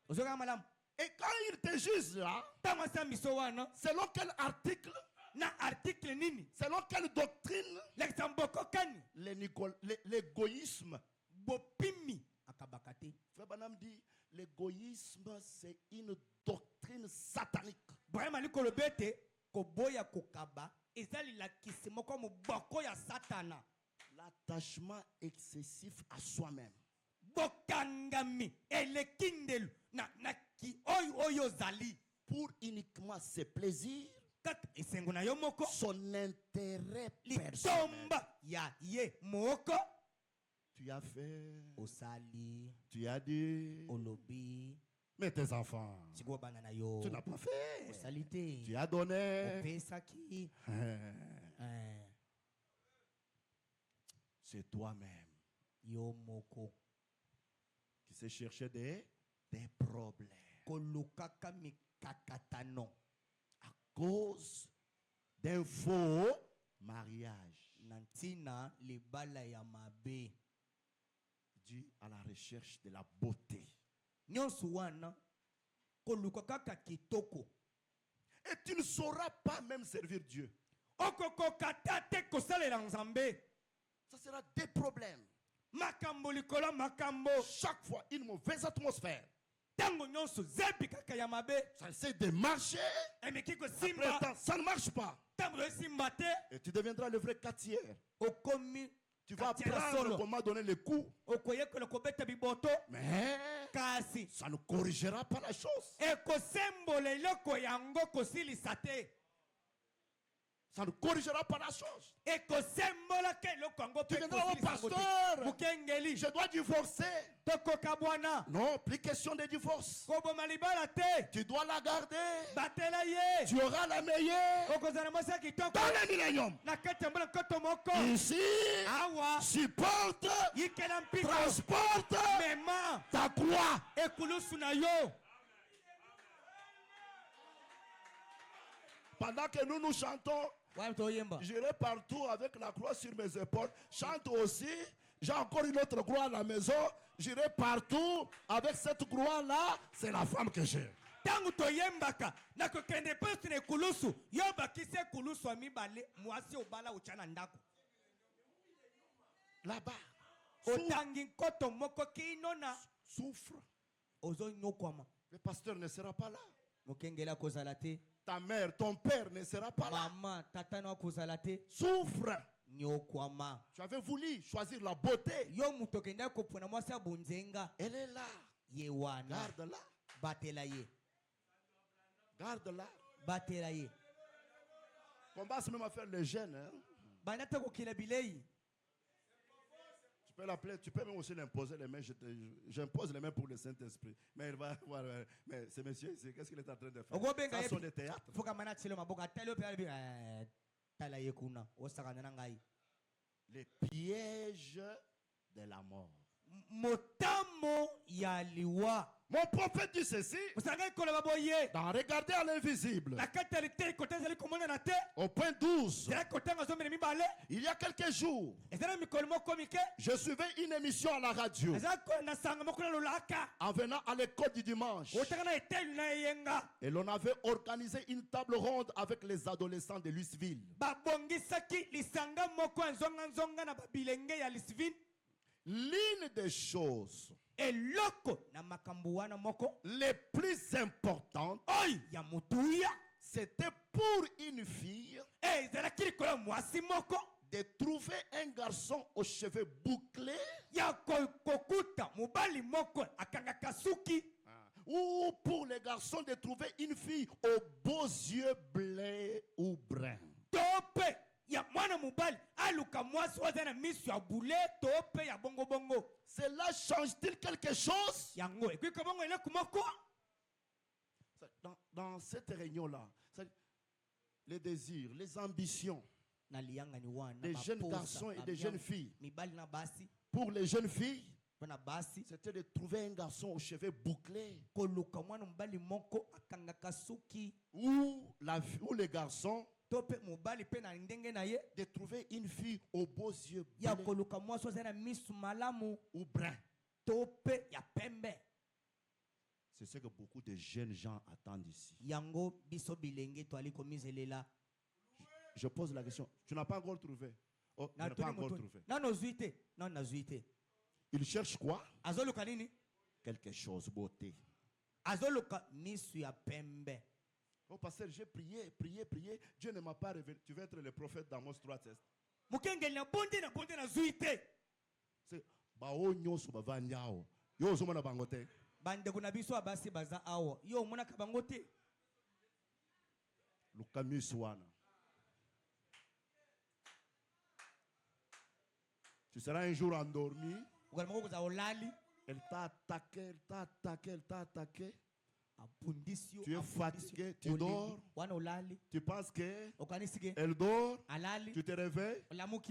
Ozoka malamu. Et quand il te juge là, Tango asambiso wana. selon quel article, Na article nini. selon quelle doctrine, L'examboko kani. l'égoïsme. Bopimi. Akabakate. Frère Branham dit, l'égoïsme, c'est une doctrine satanique. Vraiment likolo bete. Koboya kokaba. Ezali la kisimoko muboko ya satana. L'attachement excessif à soi-même. Bokangami. Elekindelu. Na ki oyo zali. Pour uniquement ses plaisirs, Kaka esengo na yo moko. son intérêt personnel. Litomba ya ye moko. Tu as fait, Osali. tu as dit, Olobi. mais tes enfants, Siko bana na yo. tu n'as pas fait. Osali te. Tu as donné. Opesaki. C'est toi-même Yo moko. qui s'est cherché des problèmes. Kolukaka mikakatano. À cause d'un faux mariage. Nantina libala ya mabe. Dû à la recherche de la beauté. Nyonso wana. Kolukaka kitoko. Et tu ne sauras pas même servir Dieu. Okokokata te kosalela nzambe. Ça sera des problèmes. Makambo likolo makambo. Chaque fois, une mauvaise atmosphère. Tango nyonso zebi kaka ya mabe. Ça essaie de marcher. Emeki Après kosimba. le temps, ça ne marche pas. Tango esimba te. Et tu deviendras le vrai quartier. Okomi. Tu vas Quartier apprendre solo. comment donner les coups. Okoyekola kobeta biboto. Mais Kasi. ça ne corrigera pas la chose. Ekosembola eloko yango kosilisa te. Ça ne corrigera pas la chose. Ekosembola ke eloko yango Tu pe viendras au kosilisa yango te. pasteur. Mukengeli. Je dois divorcer. Tokoka bwana. Non, plus question de divorce. Koboma libala te. Tu dois la garder. Batela ye. Tu auras la meilleure Okozala mwasi ya kitoko. dans le millénium. Na kati ya mbula nkoto moko. Ici, Awa. supporte, Yikela mpiko. transporte Mema. ta croix. Ekulusu na yo. Pendant que nous nous chantons, Wala toyemba. j'irai partout avec la croix sur mes épaules. Chante aussi. J'ai encore une autre croix à la maison. J'irai partout avec cette croix-là. C'est la femme que j'ai. Tangu toyembaka. Nakokende posti na ekulusu. Yo bakisi ekulusu wa mibale. Mwasi obala uchana ndako. Là-bas, Otangi nkoto moko kinona. souffre. Ozo nyokwama. Le pasteur ne sera pas là. Mokengela kozala te. Ta mère, ton père ne sera pas là. Mama, tata no kozala te. Souffre. Nyokwama. Tu avais voulu choisir la beauté. Yo muto kenda kopona mwasi abunzenga. Elle est là. Ye wana. Garde-la. Batela ye. Garde-la. Batela ye. Commence même à faire le jeûne. Hein. Banata kokila bilei. Tu peux l'appeler, tu peux même aussi l'imposer les mains. J'impose les mains pour le Saint-Esprit. Mais il va voir, mais ce monsieur ici, qu'est-ce qu'il est en train de faire? Ça sont des théâtres. Les pièges de la mort. Motamo ya liwa. Mon prophète dit ceci. Dans Regarder à l'invisible. Au point 12. Il y a quelques jours, je suivais une émission à la radio en venant à l'école du dimanche. Et l'on avait organisé une table ronde avec les adolescents de Louisville. L'une des choses les plus importantes, c'était pour une fille de trouver un garçon aux cheveux bouclés ou pour les garçons de trouver une fille aux beaux yeux bleus ou bruns. Cela change-t-il quelque chose? Dans cette réunion-là, les désirs, les ambitions des jeunes garçons et des jeunes filles. Pour les jeunes filles, c'était de trouver un garçon aux cheveux bouclés. Ou les garçons de trouver une fille aux beaux yeux bleus ou bruns. C'est ce que beaucoup de jeunes gens attendent ici. Je pose la question. Tu n'as pas encore trouvé? Oh, tu n'as pas encore trouvé. Il cherche quoi? Quelque chose, beauté. Oh, pasteur, j'ai prié. Dieu ne m'a pas révélé. Tu veux être le prophète d'Amos 3:16. C'est bao nyoso bavanyao. Yo zomona bangote. Lukamuswana. Tu seras un jour endormi. Elle t'a attaqué. Tu es fatigué, tu dors. Tu penses qu'elle dort. Tu te réveilles.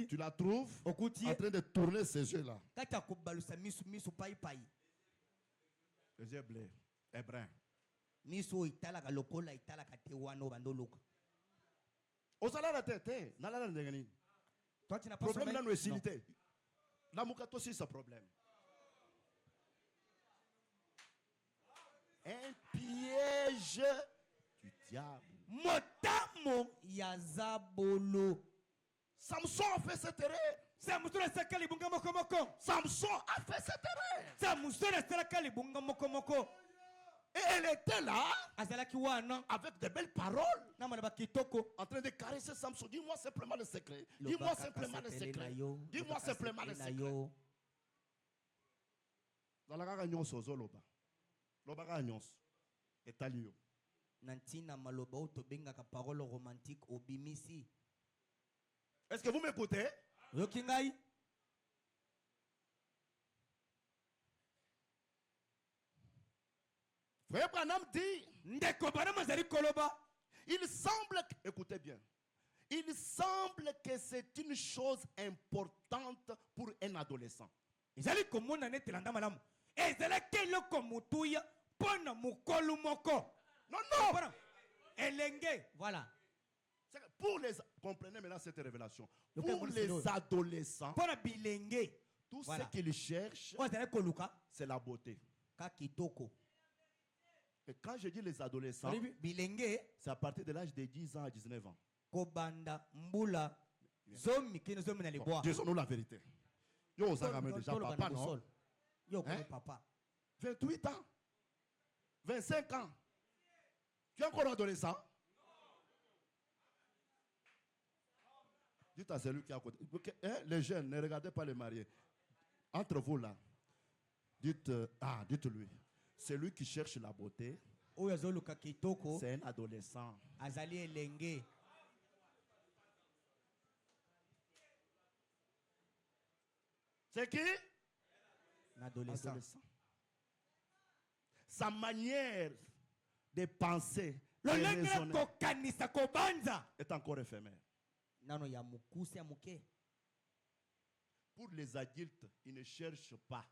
Tu la trouves en train de tourner ses yeux là. Les yeux bleus et bruns. Osala la tête. Problème là, nous est sinité. La mukato aussi, c'est problème. Un piège du diable. Motamo yazabolo. Samson a fait cette erreur. Samson a fait cette erreur. Et elle était là avec de belles paroles en train de caresser Samson. Dis-moi simplement le secret. Dis-moi simplement le secret. Dans la gaga nyonso zoloba. Lobaga nyonso. Etalio. Nantina maloba utobengaka parole romantique obimisi. Est-ce que vous m'écoutez? Yokingai. Frère Branham dit, il semble, écoutez bien, il semble que c'est une chose importante pour un adolescent. Non, non. Voilà. Pour les, comprenez maintenant cette révélation. Pour les adolescents, tout ce qu'ils cherchent, c'est la beauté. Et quand je dis les adolescents, c'est à partir de l'âge de 10 ans à 19 ans. Disons-nous la vérité. Yo, ça ramène déjà papa, non? Hein? 28 ans. 25 ans. Tu es encore adolescent? Dites à celui qui est à côté. Hein? Les jeunes, ne regardez pas les mariés. Entre vous là, dites-lui. Celui qui cherche la beauté, c'est un adolescent. C'est qui? Un adolescent. Sa manière de penser, de Lolenge raisonner kokanisa kobanza. est encore éphémère. Nano ya mukuse ya muke. Pour les adultes, ils ne cherchent pas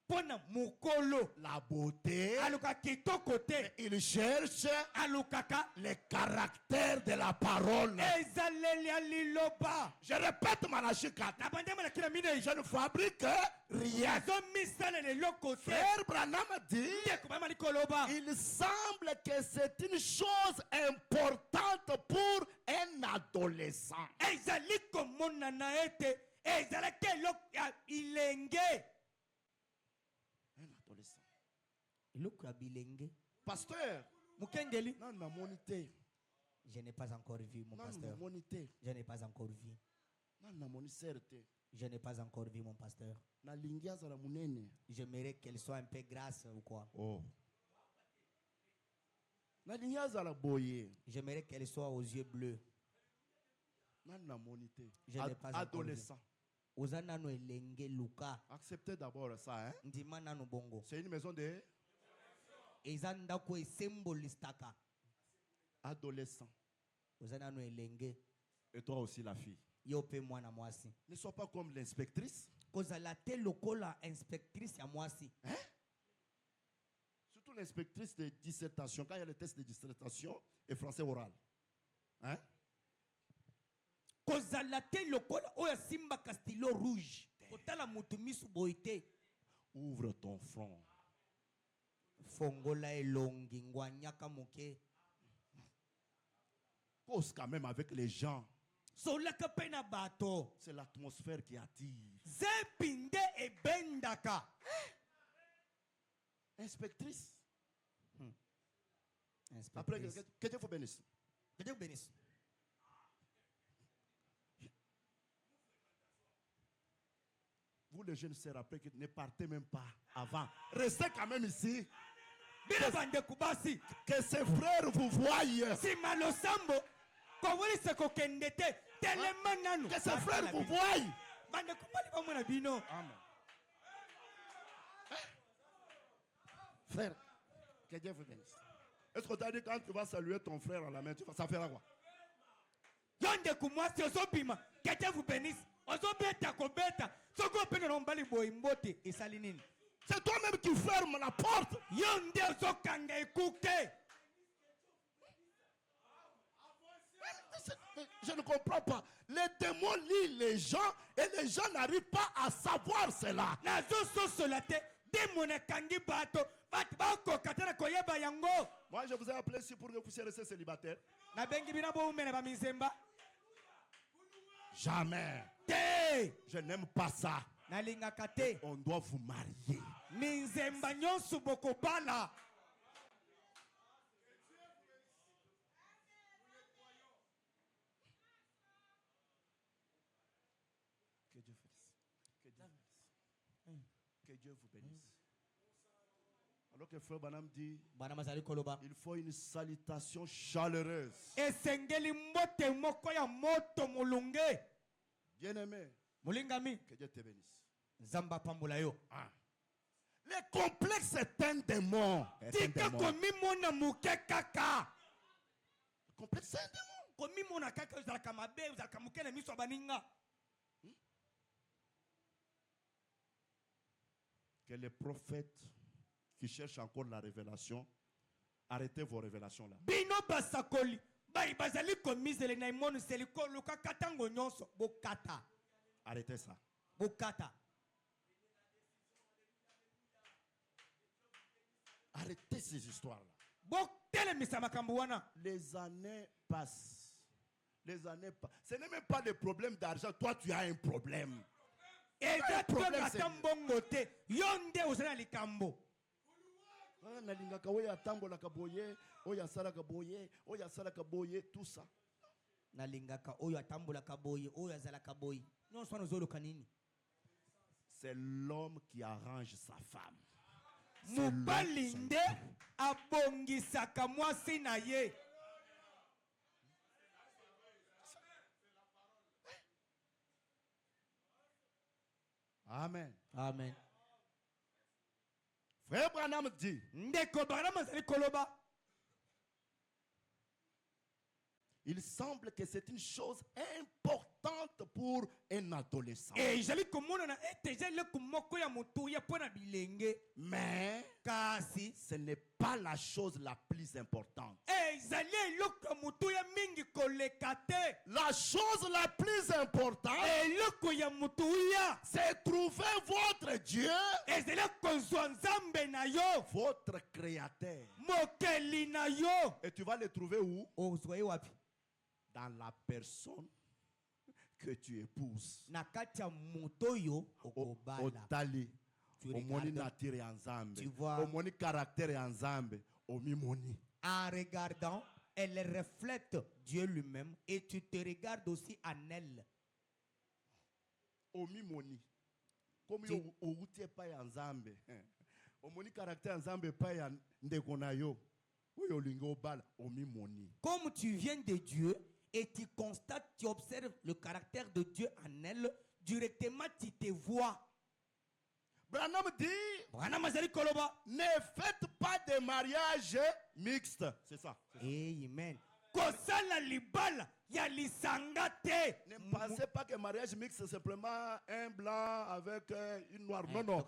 Pona mukolo. la beauté, Aluka kitoko te. ils cherchent Alukaka. le caractère de la parole. Ezaleli aliloba. Je répète, Malachie 4, Nabandema na kila mine. je ne fabrique rien. Azo misale le loko te. Frère Branham dit, Ndeko bama likoloba. il semble que c'est une chose importante pour un adolescent. Ezali komona na ete. Ezala ke loko ya ilenge. Un adolescent. Loko ya bilenge. Pasteur, Mukengeli. non, non, monité. Je n'ai pas encore vu mon Non, pasteur. non, monité. Je n'ai pas encore vu. Non, non, monicerte. Je n'ai pas encore vu mon pasteur. Na lingia za la munene. J'aimerais qu'elle soit un peu grasse ou quoi. Oh. Na lingia za la boye. J'aimerais qu'elle soit aux yeux bleus. Non, non, monité. Je n'ai pas encore Adolescent. Ozana no elenge luka. Acceptez d'abord ça, hein. Ndima nano bongo. C'est une maison de Ezanda ko symbolistaka. adolescents. Ozana no elenge. Et toi aussi, la fille. Yo pe mwana mwasi. Ne sois pas comme l'inspectrice. Kozala te lokola inspectrice ya mwasi. Surtout l'inspectrice de dissertation. Quand il y a le test de dissertation et français oral. Hein? Kozala te lokola oya simba castillo rouge. Otala mutu misu boite. Ouvre ton front. Fongola elongi ngwanyaka muke. Cause quand même avec les gens. Solaka pena bato. C'est l'atmosphère qui attire. Zepinde e bendaka. Inspectrice. Après, Inspectrice. que Dieu vous bénisse. Que Dieu vous bénisse. Vous les jeunes sœurs, après, ne partez même pas avant. Restez quand même ici. Bila bande kubasi. Que ces frères vous voient. Si malosambo. Koweli se kokendete. Telema nanu. Que ces frères vous voient. Bande kubali ba mwana bino. Amen. Frère, que Dieu vous bénisse. Est-ce que tu as dit quand tu vas saluer ton frère à la main, ça fera quoi? Yonde kumwasi ozobima. Que Dieu vous bénisse. Ozobeta kobeta. Soko peno nombali boy mbote. Esali nini? C'est toi-même qui ferme la porte. Yonde ozokanga ekuke. Je ne comprends pas. Les démons lient les gens et les gens n'arrivent pas à savoir cela. Nazo sosola te. Demone kangi bato. Bati bako katana koyeba yango. Moi, je vous ai appelé ici pour que vous puissiez rester célibataire. Na bengi bina bo umene ba mizemba. Jamais. Te. Je n'aime pas ça. Nalingaka te. On doit vous marier. Minzemba nyonso bokobala. Que Dieu bénisse. Que Dieu bénisse. Que Dieu vous bénisse. Alors que Frère Branham dit, Bana mazali koloba. il faut une salutation chaleureuse. Esengeli mbote moko ya moto mulunge. Bien-aimé, Mulingami. que Dieu te bénisse. Zamba pambula yo. Ah. Le complexe est un démon. Tika komi mona muke kaka. Le complexe est un démon. Komi mona kaka uzalaka mabe uzalaka muke na miso baninga. Que les prophètes qui cherchent encore la révélation, arrêtez vos révélations là. Bino basakoli. Bai bazali komizele na imonu seliko luka katango nyonso. Bokata. Arrêtez ça. Bokata. Arrêtez ces histoires-là. Boktele misamakambu wana. Les années passent. Les années passent. Ce n'est même pas le problème d'argent. Toi, tu as un problème. Eza problème, toka c'est- tambongo te. Yonde uzana likambo. Ah, nalingaka oyo atambolaka boye, oyo asalaka boye, oyo asalaka boye, tout ça. Nalingaka oyo atambolaka boye, oyo azalaka boye. Nyonso wana ozoluka nini? C'est l'homme qui arrange sa femme. C'est l'homme, Mobali son nde époux. abongisaka mwasi na ye. Amen. Amen. Frère Branham dit, Ndeko Branham azali koloba. il semble que c'est une chose importante pour un adolescent. Et jali komona na eteja le kumoko ya mutu ya pona bilenge. Mais Kasi. ce n'est pas la chose la plus importante. E zali eloko mutu ya mingi kolekate. La chose la plus importante, Eloko ya mutu ya. c'est trouver votre Dieu, Ezali kozwa nzambe na yo. votre créateur. Mokeli na yo. Et tu vas le trouver où? Ozwa wapi? Dans la personne que tu épouses. Na kati ya mutu yo okobala. Otali. Tu Omoni regardes. nature ya Nzambe. Tu vois. Omoni caractère ya Nzambe. Omimoni. En regardant, elle reflète Dieu lui-même et tu te regardes aussi en elle. Omimoni. Comme Tu- yo outie pa ya Nzambe. Omoni caractère ya Nzambe pa ya ndeko na yo. Oyo lingi obala omimoni. Comme tu viens de Dieu et tu constates, tu observes le caractère de Dieu en elle, directement tu te vois. Branham dit, Branham azali koloba. ne faites pas de mariage mixte. C'est ça. Amen. Kosala libala ya lisanga te. Ne pensez pas que mariage mixte c'est simplement un blanc avec une noire. Non, non.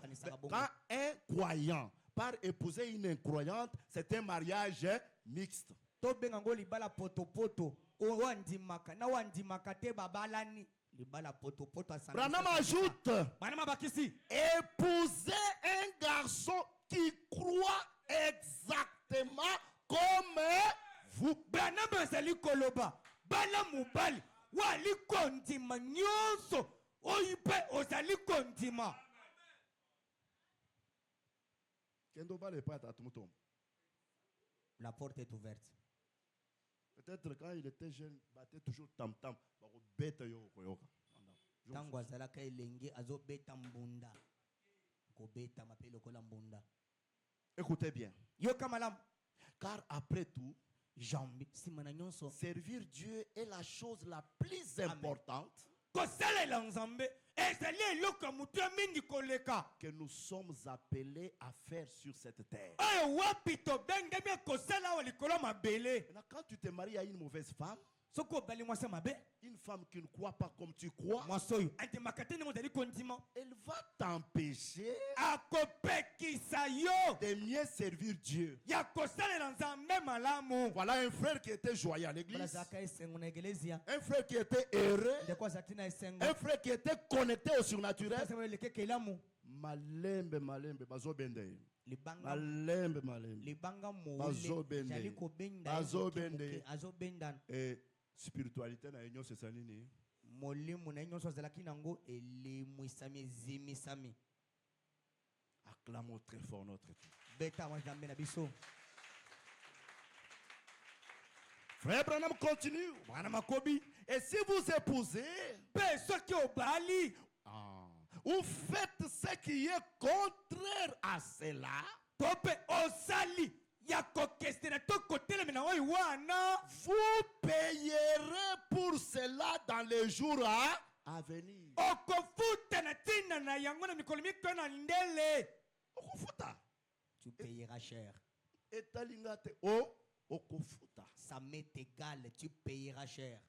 Quand un croyant part épouser une incroyante, c'est un mariage mixte. To bengango libala poto poto. O wandimaka na wandimaka te babalani. Libala poto poto asanga. Branham ajoute, Branham bakisi. épousez un garçon qui croit exactement comme vous. Branham azali koloba. Bala mubali. Wali kondima nyonso. Oyipe ozali kondima. Kendo ba le pas à tout monde. La porte est ouverte. Peut-être quand il était jeune, il battait toujours tam-tam. Bête yo koyoka. Tango azalaka elenge azobeta mbunda. Kobeta mapelo kola mbunda. Écoutez bien. Yoka malam. Car après tout, Jambi simana nyonso. servir Dieu est la chose la plus importante Kosalela nzambe ezali eloko mutu ya mingi koleka. que nous sommes appelés à faire sur cette terre. Oyo wapi tobengemi kosala awa likolo mabele. Maintenant, quand tu te maries à une mauvaise femme, Soko obali mwasi mabe. une femme qui ne croit pas comme tu crois, Mwasi oyo andimaka te ndenge ozali kondima. elle va t'empêcher Akopekisa yo de mieux servir Dieu. ya kosalela nzambe malamu. Voilà un frère qui était joyeux à l'église, Bazaka esengo na eglezia. un frère qui était heureux, Ndeko azaki na esengo. un frère qui était connecté au surnaturel. Pesa weleke kelamu. Malembe, malembe, bazobende. Libanga Malembe, malembe. libanga moule. Bazobende. Jali kobenda. Bazobende. Azobenda. Et spiritualité na union c'est ça nini? Molimu na nyonso azalaki nango elimwisami ezimisami. Acclamons très fort notre Dieu. Beta wa nzambe na biso. Frère Branham continue. Mwana makobi. Et si vous épousez, Pe soki obali. ou faites ce qui est contraire à cela, Tope osali. Ya kokestena to kotelemi na oyo wana. vous payerez pour cela dans les jours à venir. Okofuta na tina na yango na mikolo miko na ndele. Okufuta. Tu payeras cher. Etalingate o okufuta. Ça m'est égal, tu payeras cher.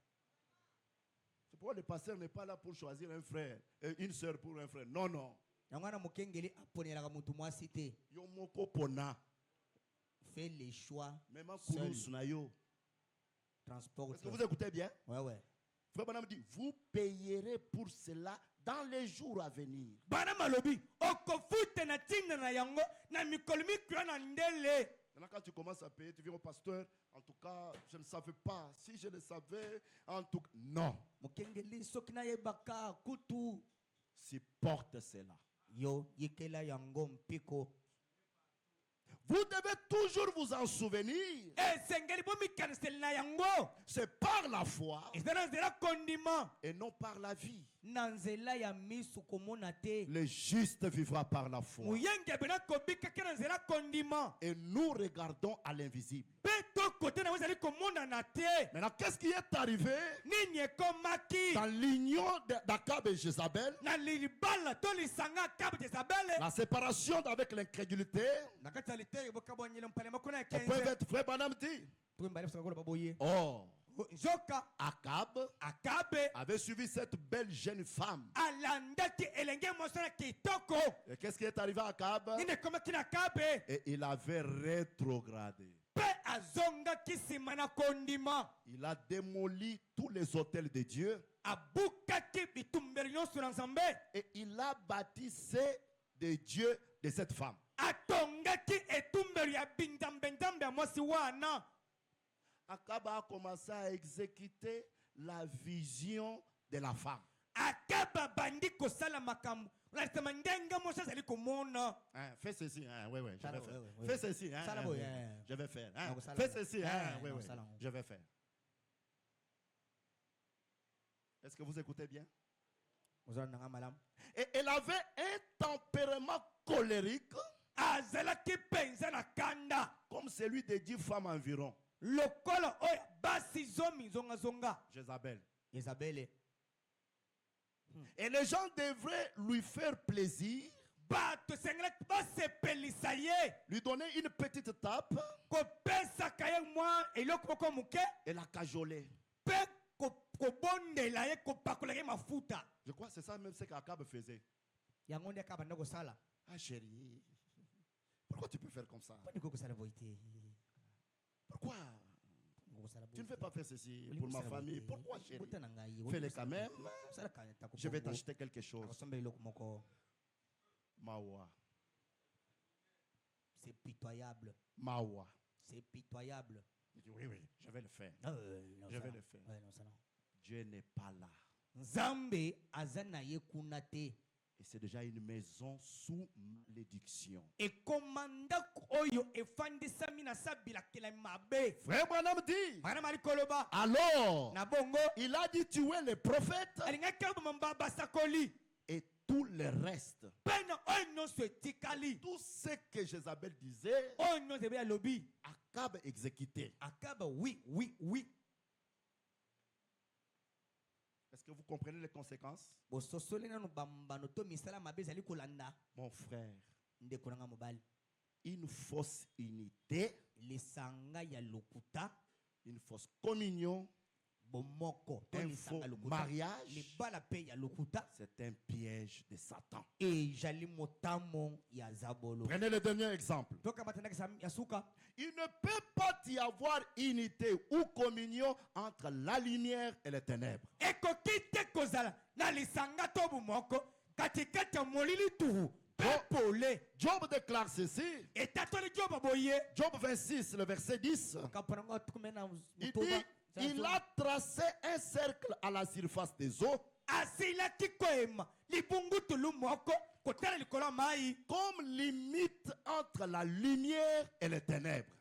C'est pourquoi le pasteur n'est pas là pour choisir un frère, une sœur pour un frère. Non, non. Yango na mokengeli aponelaka mutu mwasi te. Yo moko pona. Fais les choix. Même Seul. kurus na yo. Transport. Est-ce que vous écoutez bien? Ouais, ouais. Frère Branham dit, vous payerez pour cela dans les jours à venir. Bana malobi, okofuta na tina na yango na mikolo miko na ndele. Maintenant, quand tu commences à payer, tu viens au pasteur. En tout cas, je ne savais pas. Si je le savais, en tout cas, non. Mokengeli soki na yebaka kutu. Supporte cela. Yo, yekela yango mpiko. Vous devez toujours vous en souvenir. Esengeli bomi kaniseli na yango. C'est par la foi Ezana nzela kondima. et non par la vie. Na nzela ya misu komona te. Le juste vivra par la foi. Muyenge bena kobika ke na nzela kondima. Et nous regardons à l'invisible. Pe Maintenant, qu'est-ce qui est arrivé nini ekomaki dans l'union d'Akab et Jézabel? na libala to lisanga Akabu Jezabel La séparation avec l'incrédulité. na kati ya liteyi bokabwanyela mpale makuna ya On peut 15 être frère Branham dit. tumbale kusaka baboye Oh, nzoka Akab Akabe avait suivi cette belle jeune femme. alandaki elenge mosala kitoko Et qu'est-ce qui est arrivé à Akab? nini ekomaki na Akabe Et il avait rétrogradé. mpe azongaki nsima na kondima Il a démoli tous les hôtels de Dieu abukaki bitumbelo nyonso na nzambe et il a bâtissé des dieux de cette femme. atongaki etumbelo ya binzambe-nzambe ya mwasi wana Akab a commencé à exécuter la vision de la femme. Akaba bandi kosala makambo olasema ndenge mwasi azali komona Hein, fais ceci, hein, oui, je Sala, vais faire. oui. Fais ceci, hein, Sala, hein, oui, oui, hein. je vais faire. Hein. Donc, sala, Fais oui. ceci, Hein, hein, oui, non, oui, sala, oui. je vais faire. Est-ce que vous écoutez bien? ozala nanga malamu Et elle avait un tempérament colérique azalaki mpenza na kanda comme celui de 10 femmes environ. lokola oyo basi zomi zonga Jézabel. Isabelle Et les gens devraient lui faire plaisir, bato esengelaki basepelisa ye lui donner une petite tape kopesaka ye mwa eloko moko moke et la cajoler. mpe kobondela ye kopakola ye mafuta Je crois que c'est ça même ce qu'Akab faisait. yango nde aka banda kosala Ah chérie, pourquoi tu peux faire comme ça? mponi kosala boye te Pourquoi? Tu ne veux pas faire ceci pour ma famille. Pourquoi chérie? Fais-le quand même. Je vais t'acheter quelque chose. Mawa. C'est pitoyable. Mawa. C'est pitoyable. Il dit, oui, je vais le faire. Non, Je vais le faire. Ouais, non, ça non. Dieu n'est pas là. Nzambe azana ye kuna te. Et c'est déjà une maison sous malédiction. Et commanda oyo efandisami na sabilakela mabe. Frère Branham dit, Bana mali koloba. alors, Na bongo il a dit tuer les prophètes alingaki abomamba basakoli. et tout le reste. Pena oyo nyonso etikali. Tout ce que Jézabel disait, Oyo nyonso ebe ya lobi. Akab exécuté. Akaba oui. Est-ce que vous comprenez les conséquences? Bososoli nanu bambano to misala mabe ezali kolanda. Mon frère, Ndeko nanga mobali. une fausse unité, Lisanga ya lokuta. une fausse communion, Bomoko. To un lisanga faux lokuta. mariage, Libala pe ya lokuta. c'est un piège de Satan. Et jali motamo ya zabolo. Prenez le dernier exemple. Toka matandaki ya suka. Il ne peut pas y avoir unité ou communion entre la lumière et les ténèbres. Ekoki te kozala na lisanga to bomoko katikati ya molili tuhu. Pepole. Job déclare ceci. Etatoli Job boye. Job 26, le verset 10. Kapananga tukumena Il dit, il a tracé un cercle à la surface des eaux asilaki koema libungutu lumoko kotala likolo mai comme limite entre la lumière et les ténèbres.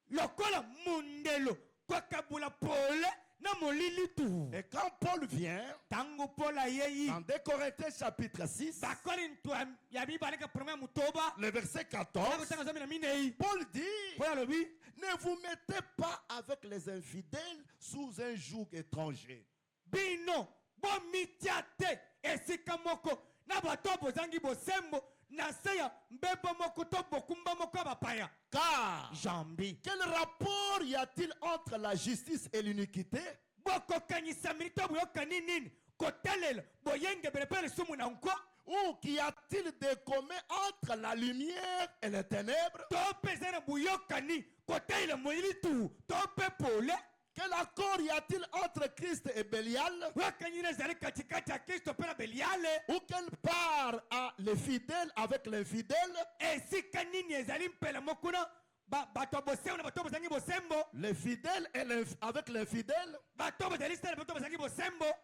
lokola mundelo kokabula pole na molili tuhu. Et quand Paul vient, Tango pola yeyi. dans 2 Corinthiens chapitre 6, Bakorinto ya Bible ka premier mutoba. le verset 14, Paul dit, ne vous mettez pas avec les infidèles sous un joug étranger. Bino bomitiate esika moko na bato bozangi bosembo na seya mbebo moko to bokumba moko bapaya. Car Jambi. quel rapport y a-t-il entre la justice et l'iniquité? Boko kanisa milito boyoka nini kotelela boyenge belepele sumu na nko. Ou qu'y a-t-il de commun entre la lumière et les ténèbres? To pezana boyoka ni kotelela molili tu to pepole. Quel accord y a-t-il entre Christ et Bélial? Ou quelle part a les fidèles avec l'infidèle? Les fidèles avec l'infidèle?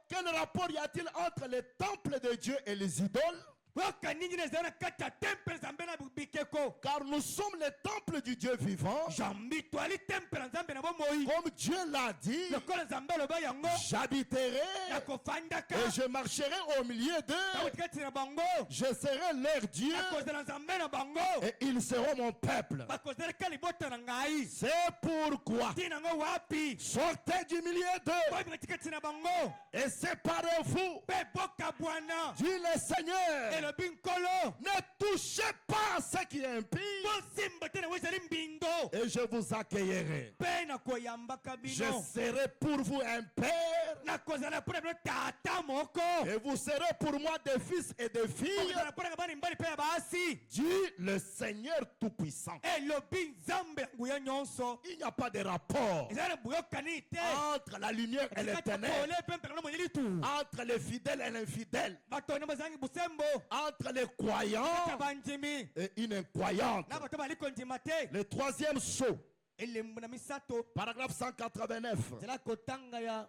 Quel rapport y a-t-il entre les temples de Dieu et les idoles? boyoka nini na ezala na kati ya temple nzambe na bikeko Car nous sommes les temples du Dieu vivant. jambi twali temple na nzambe na bomoi Comme Dieu l'a dit, lokola nzambe aloba yango j'habiterai nakofandaka et je marcherai au milieu d'eux. katikati na bango Je serai leur Dieu nakozala nzambe na bango et ils seront mon peuple. bakozalaka libota na ngai C'est pourquoi ntina yango wapi sortez du milieu d'eux boyi katikati na bango et séparez-vous, mpe bokabwana dit le Seigneur. elobi nkolo Ne touchez pas à ce qui est impie bosimba te na wo ezali mbindo et je vous accueillerai. mpe nakoyambaka Je bino serai pour vous un père nakozala mpona bino tata moko et vous serez pour moi des fils et des filles, okozala mpona nga bana mibali mpe ya basi dit le Seigneur Tout-Puissant. elobi nzambe ya nguya nyonso Il n'y a pas de rapport ezala na boyokani te entre la lumière et les Katikati ya ténèbres, pole mpe mpelanga monyeli tu entre les fidèles et l'infidèle, bato na bazangi busembo entre les croyants kaka bandimi et une incroyante. na bato bali kondima te Le troisième saut, elembo na misato paragraphe 189. ezala kotanga ya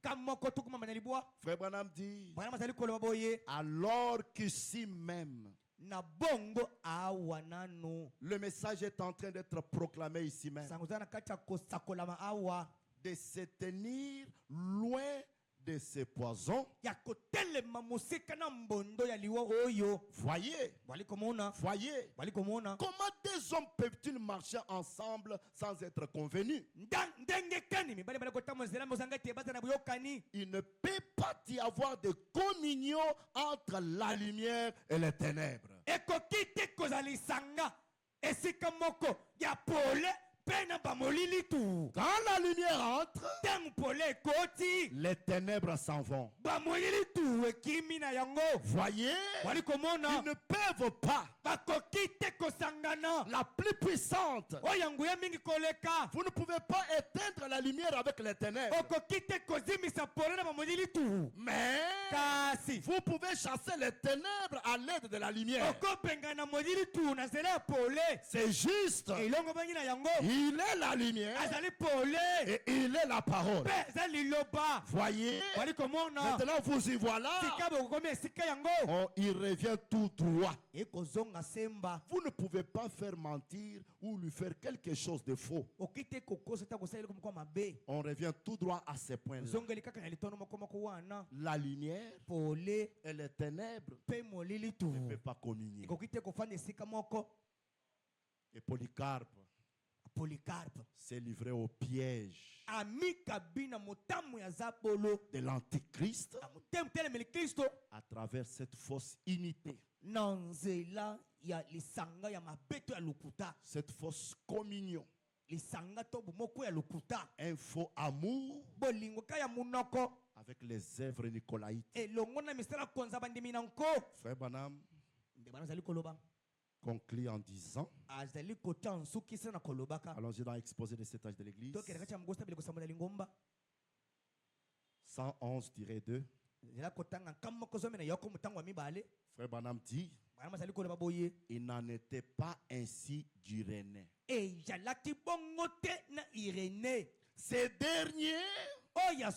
kamoko tukumama na libwa Frère Branham dit, bwana bazali koloba boye alors qu'ici même, na bongo awa nanu le message est en train d'être proclamé ici même, sango ezala na kati ya kosakolama awa de se tenir loin de ces poisons. ya kotelema mosika na mbondo ya liwa oyo Voyez, bali komona voyez, bali komona comment des hommes peuvent-ils marcher ensemble sans être convenus? ndenge kani mibali bali kotambola nzela mozanga ete baza na boyokani Il ne peut pas y avoir de communion entre la lumière et les ténèbres. ekoki te kozala lisanga esika moko ya pole mpe na bamolili tu Quand la lumière entre, ntango pole ekoti les ténèbres s'en vont. bamolili tu ekimi na yango Voyez, bali ils komona ne peuvent pas. bakoki te kosangana La plus puissante, oyo nguya mingi koleka vous ne pouvez pas éteindre la lumière avec les ténèbres. okoki te kozimisa pole na bamolili tu Mais kasi vous pouvez chasser les ténèbres à l'aide de la lumière. okobengana na molili tu na nzela ya pole C'est juste. elongo bangi na yango Il est la lumière azali pole et il est la parole. mpe eza liloba Voyez, bali komona maintenant vous y voilà. sika bokokomi esika yango Il revient tout droit. ekozonga semba Vous ne pouvez pas faire mentir ou lui faire quelque chose de faux. oki te kokosa ta kosalela moko mabe On revient tout droit à ces points-là. ozongeli kaka na litono moko moko wana La lumière pole et les ténèbres mpe molili tu ne peuvent pas communier. ekoki te kofanda esika moko Et Polycarpe polikarpe s'est livré au piège amikabi na motamu ya zabolo de l'antichrist na motemu telemeli kristo à travers cette fausse unité, na nzela ya lisanga ya mabeto ya lokuta cette fausse communion, lisanga to bomoko ya lokuta un faux amour bolingo ka ya munoko avec les œuvres nicolaïtes. elongo na misala konza bandimi na nko Frère Branham nde bana azali koloba conclut en disant, azali kota nsukisa na kolobaka allons-y dans l'exposé de cet âge de l'église, tokende kati ya mogosi tabele kosambola lingomba 111-2. nzela kotanga nkama moko zomi na yoko motango ya mibale Frère Branham dit, bana bazali koloba boye il n'en était pas ainsi d'Irénée. ezalaki bongo te na irene Ces derniers oyo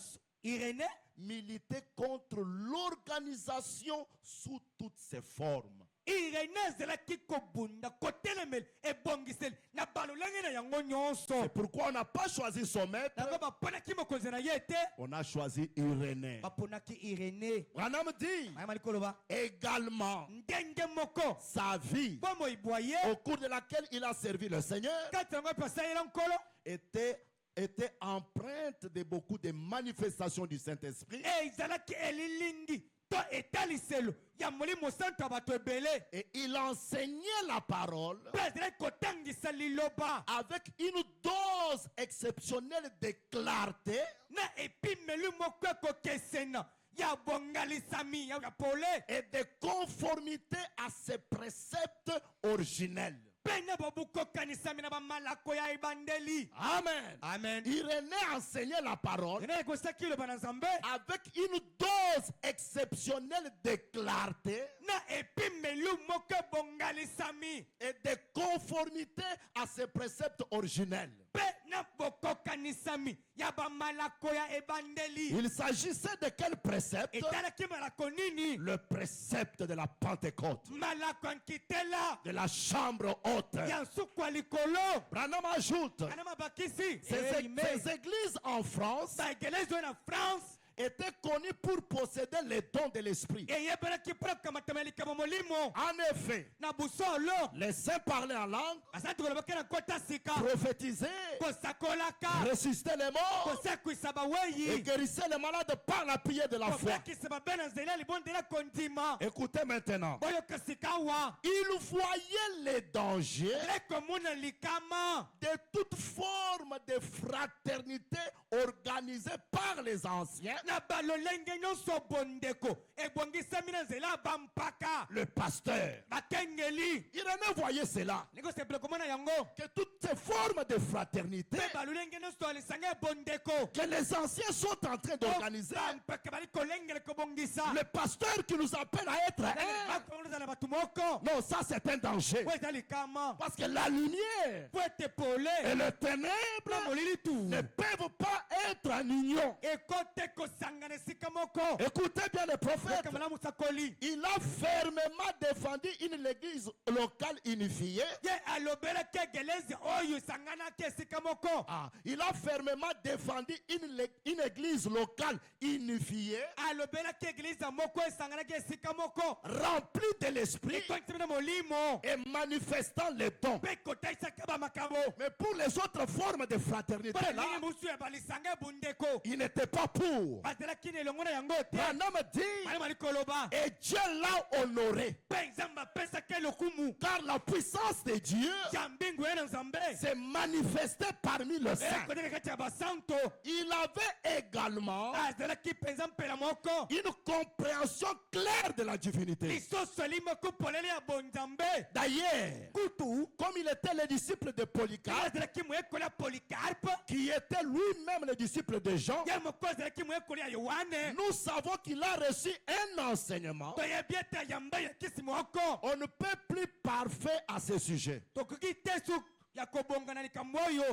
irene militaient contre l'organisation sous toutes ses formes. irene azalaki kobunda kotelemela ebongiseli na balolenge na yango nyonso C'est pourquoi on n'a pas choisi son maître, yango baponaki mokonzi na ye te on a choisi Irénée. baponaki irene Branham dit mayamali koloba également ndenge moko sa vie bomoi boye au cours de laquelle il a servi le Seigneur kati yango mpe asalela nkolo était empreinte de beaucoup de manifestations du Saint-Esprit. ezalaki elilindi to etaliselo ya molimo santo ya bato ebele Et il enseignait la parole mpe azalaki kotangisa liloba avec une dose exceptionnelle de clarté na epimeli moko ekokesena ya bongalisami ya pole et de conformité à ses préceptes originels. mpe na bobukokanisami na bamalako ya ebandeli Amen. amen Irénée enseignait la parole ena ekosaki liloba na nzambe avec une dose exceptionnelle de clarté na epimeli moko ebongalisami et de conformité à ses préceptes originels. mpe na bokokanisi ekanisami ya bamalako ya ebandeli Il s'agissait de quel précepte? etalaki malako nini Le précepte de la Pentecôte, malako ya nkitela de la chambre haute. ya nsuku ya likolo Branham ajoute, ana mabakisi ces églises en France baegelezi oyo na france étaient connues pour posséder les dons de l'esprit. eyebelaki mpo na kokamata ya likambo molimo En effet, na busolo les saints parlaient en langue, basali kolobaki na nkota sika prophétisaient, kosakolaka ressuscitaient les morts kosekwisa et baweyi guérissaient les malades par la prière de la foi. kobakisa babe na nzela ya libondela kondima Écoutez maintenant. boyoka sika awa Ils voyaient les dangers ekomona likama de toute forme de fraternité organisée par les anciens. na balolenge nyonso bondeko ebongisami na nzela ya bampaka Le pasteur, bakengeli Irénée voyait cela, ndenge osepela komona yango que toutes ces formes de fraternité mpe balolenge nyonso ya lisanga ya bondeko que les anciens sont en train d'organiser, bampaka bali kolengela kobongisa le pasteur qui nous appelle à être un. bakozala bato moko Non, ça c'est un danger. po eza likama Parce que la lumière po ete pole et le na ténèbre molili tu ne peuvent pas être en union. ekote kosangana esika moko Écoutez bien le prophète. yoka malamu sakoli Il a fermement défendu une église locale unifiée. ye alobelaki egelezi oyo esanganaki esika moko Ah, il a fermement défendu une église locale unifiée, alobelaki eglize moko esanganaki esika moko remplie de l'esprit ekokisami na molimo et manifestant les dons. mpe kotaisaki bamakabo Mais pour les autres formes de fraternité, là, balingi mosusu ya balisanga ya bondeko il n'était pas pour. bazalaki na elongo na yango te Branham dit, balimali koloba et Dieu l'a honoré. mpe nzambe apesaki lokumu Car la puissance de Dieu ya mbingu ye na nzambe s'est manifestée parmi les saints. ekotaki kati ya basanto Il avait également azalaki mpenza mpela moko une compréhension claire de la divinité. lisusu elimoko polele ya bonzambe D'ailleurs, kutu comme il était le disciple de Polycarpe, azalaki moyekoli ya polikarpe qui était lui-même le disciple de Jean, ye moko azalaki moyekoli ya yohane nous savons qu'il a reçu un enseignement. toyebi ete ayamba yakisi moko On ne peut plus parfait à ce sujet. tokoki te su ya kobonga na likambo oyo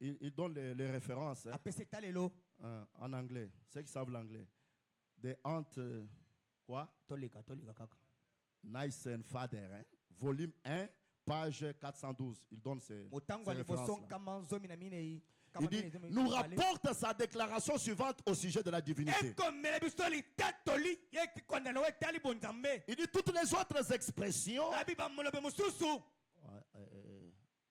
Il donne les références hein, apesa etalelo en anglais. Ceux qui savent l'anglais. The Ant, quoi? toleka kaka Nice and Father. Hein? Volume 1, page 412. Il donne ces motango ya liboso références. nkama nzomi na minei Il dit, nous rapporte sa déclaration suivante au sujet de la divinité. ekomela biso litatoli yekikondana o etali bonzambe Il dit toutes les autres expressions. abi bamolobe mosusu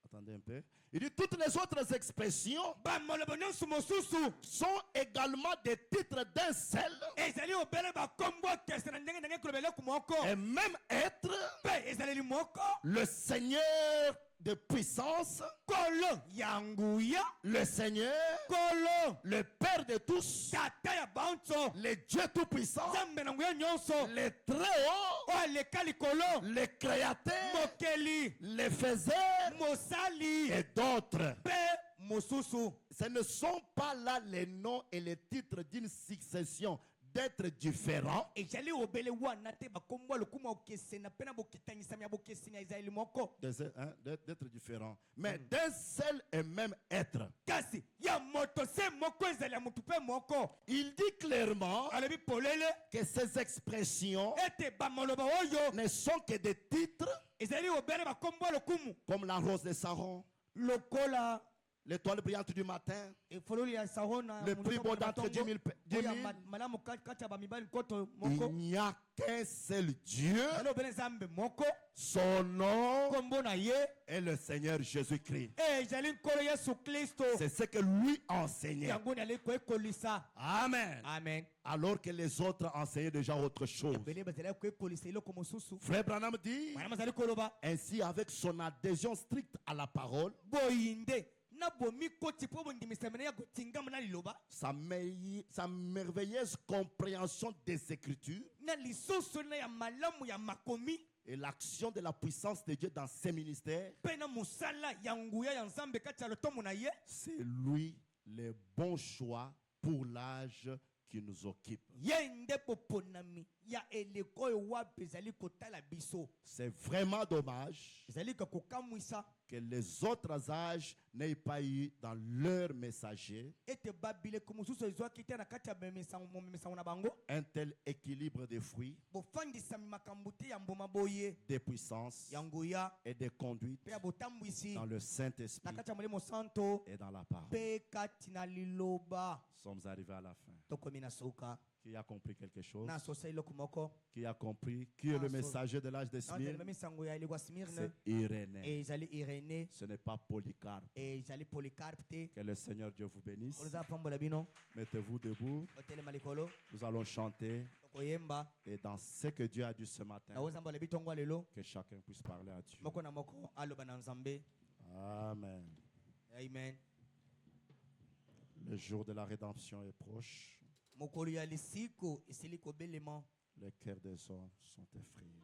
Attendez un peu. Il dit toutes les autres expressions bamolobe nyonso mosusu sont également des titres d'un seul ezali obele bakombo akese na ndenge ndenge koloba eloko moko et même être mpe ezaleli moko le Seigneur de puissance, kolo ya nguya le Seigneur, kolo le Père de tous, tata ya banso le Dieu tout-puissant, nzambe na nguya nyonso le Très-Haut, oyo aleka likolo le Créateur, mokeli le Faiseur mosali et d'autres. mpe mosusu Ce ne sont pas là les noms et les titres d'une succession d'êtres différents, ezali obele wana te bakombo ya lokumu ya okesena mpe na bokitangisami ya bokeseni ya israeli moko d'êtres différents, mais d'un seul et même être. kasi ya moto se moko ezali ya motu mpe moko Il dit clairement alobi polele que ces expressions ete bamaloba oyo ne sont que des titres ezali obele bakombo ya lokumu comme la rose de Saron, lokola l'étoile brillante du matin, efololi ya sarona le plus beau d'entre 10 000. malamu kati ya bamibali nkoto Il moko n'y a qu'un seul Dieu. ezali obele nzambe moko Son nom nkombo na ye est le Seigneur Jésus-Christ. ezali nkolo yesu kristo C'est ce que lui enseignait. yango nali koekolisa Amen. amen Alors que les autres enseignaient déjà autre chose. ebele bazali koekolisa eloko mosusu Frère Branham dit, malamu azali koloba ainsi avec son adhésion stricte à la parole, boyinde na bomi koti mpo bondimisami ya kotingama na liloba sa merveilleuse compréhension des Écritures na lisusu na ya malamu ya makomi et l'action de la puissance de Dieu dans ses ministères, mpe na mosala ya nguya ya nzambe kati ya lotomo na ye c'est lui le bon choix pour l'âge qui nous occupe. ye nde poponami ya eleko oyo wapi ezali kotala biso C'est vraiment dommage ezali kokamwisa que les autres âges n'aient pas eu dans leur messager ete babileko mosusu ezwaki te na kati ya momesango na bango un tel équilibre de fruits, bofandisami makambo te ya mboma boye de puissance ya nguya et de conduite mpe ya botambwisi dans le na Saint-Esprit kati ya molimo santo et dans la parole. mpe kati na liloba Nous sommes arrivés à la fin. tokomi na suka Qui a compris quelque chose? na sosa eloko moko Qui a compris? Qui est le messager de l'âge de naozala Smyrne? misango ya elegwa C'est Smirne Irénée. ezali Irénée Ce n'est pas Polycarpe. ezali Polycarpe te Que le Seigneur Dieu vous bénisse. oloza pambola bino Mettez-vous debout. otelema likolo Nous allons chanter. tokoyemba Et dans ce que Dieu a dit ce matin, naozambola bitongo lelo que chacun puisse parler à Dieu. moko na moko aloba na nzambe Amen. amen Le jour de la rédemption est proche. mokolo ya lisiko esili kobelema Les cœurs des hommes sont effrayés.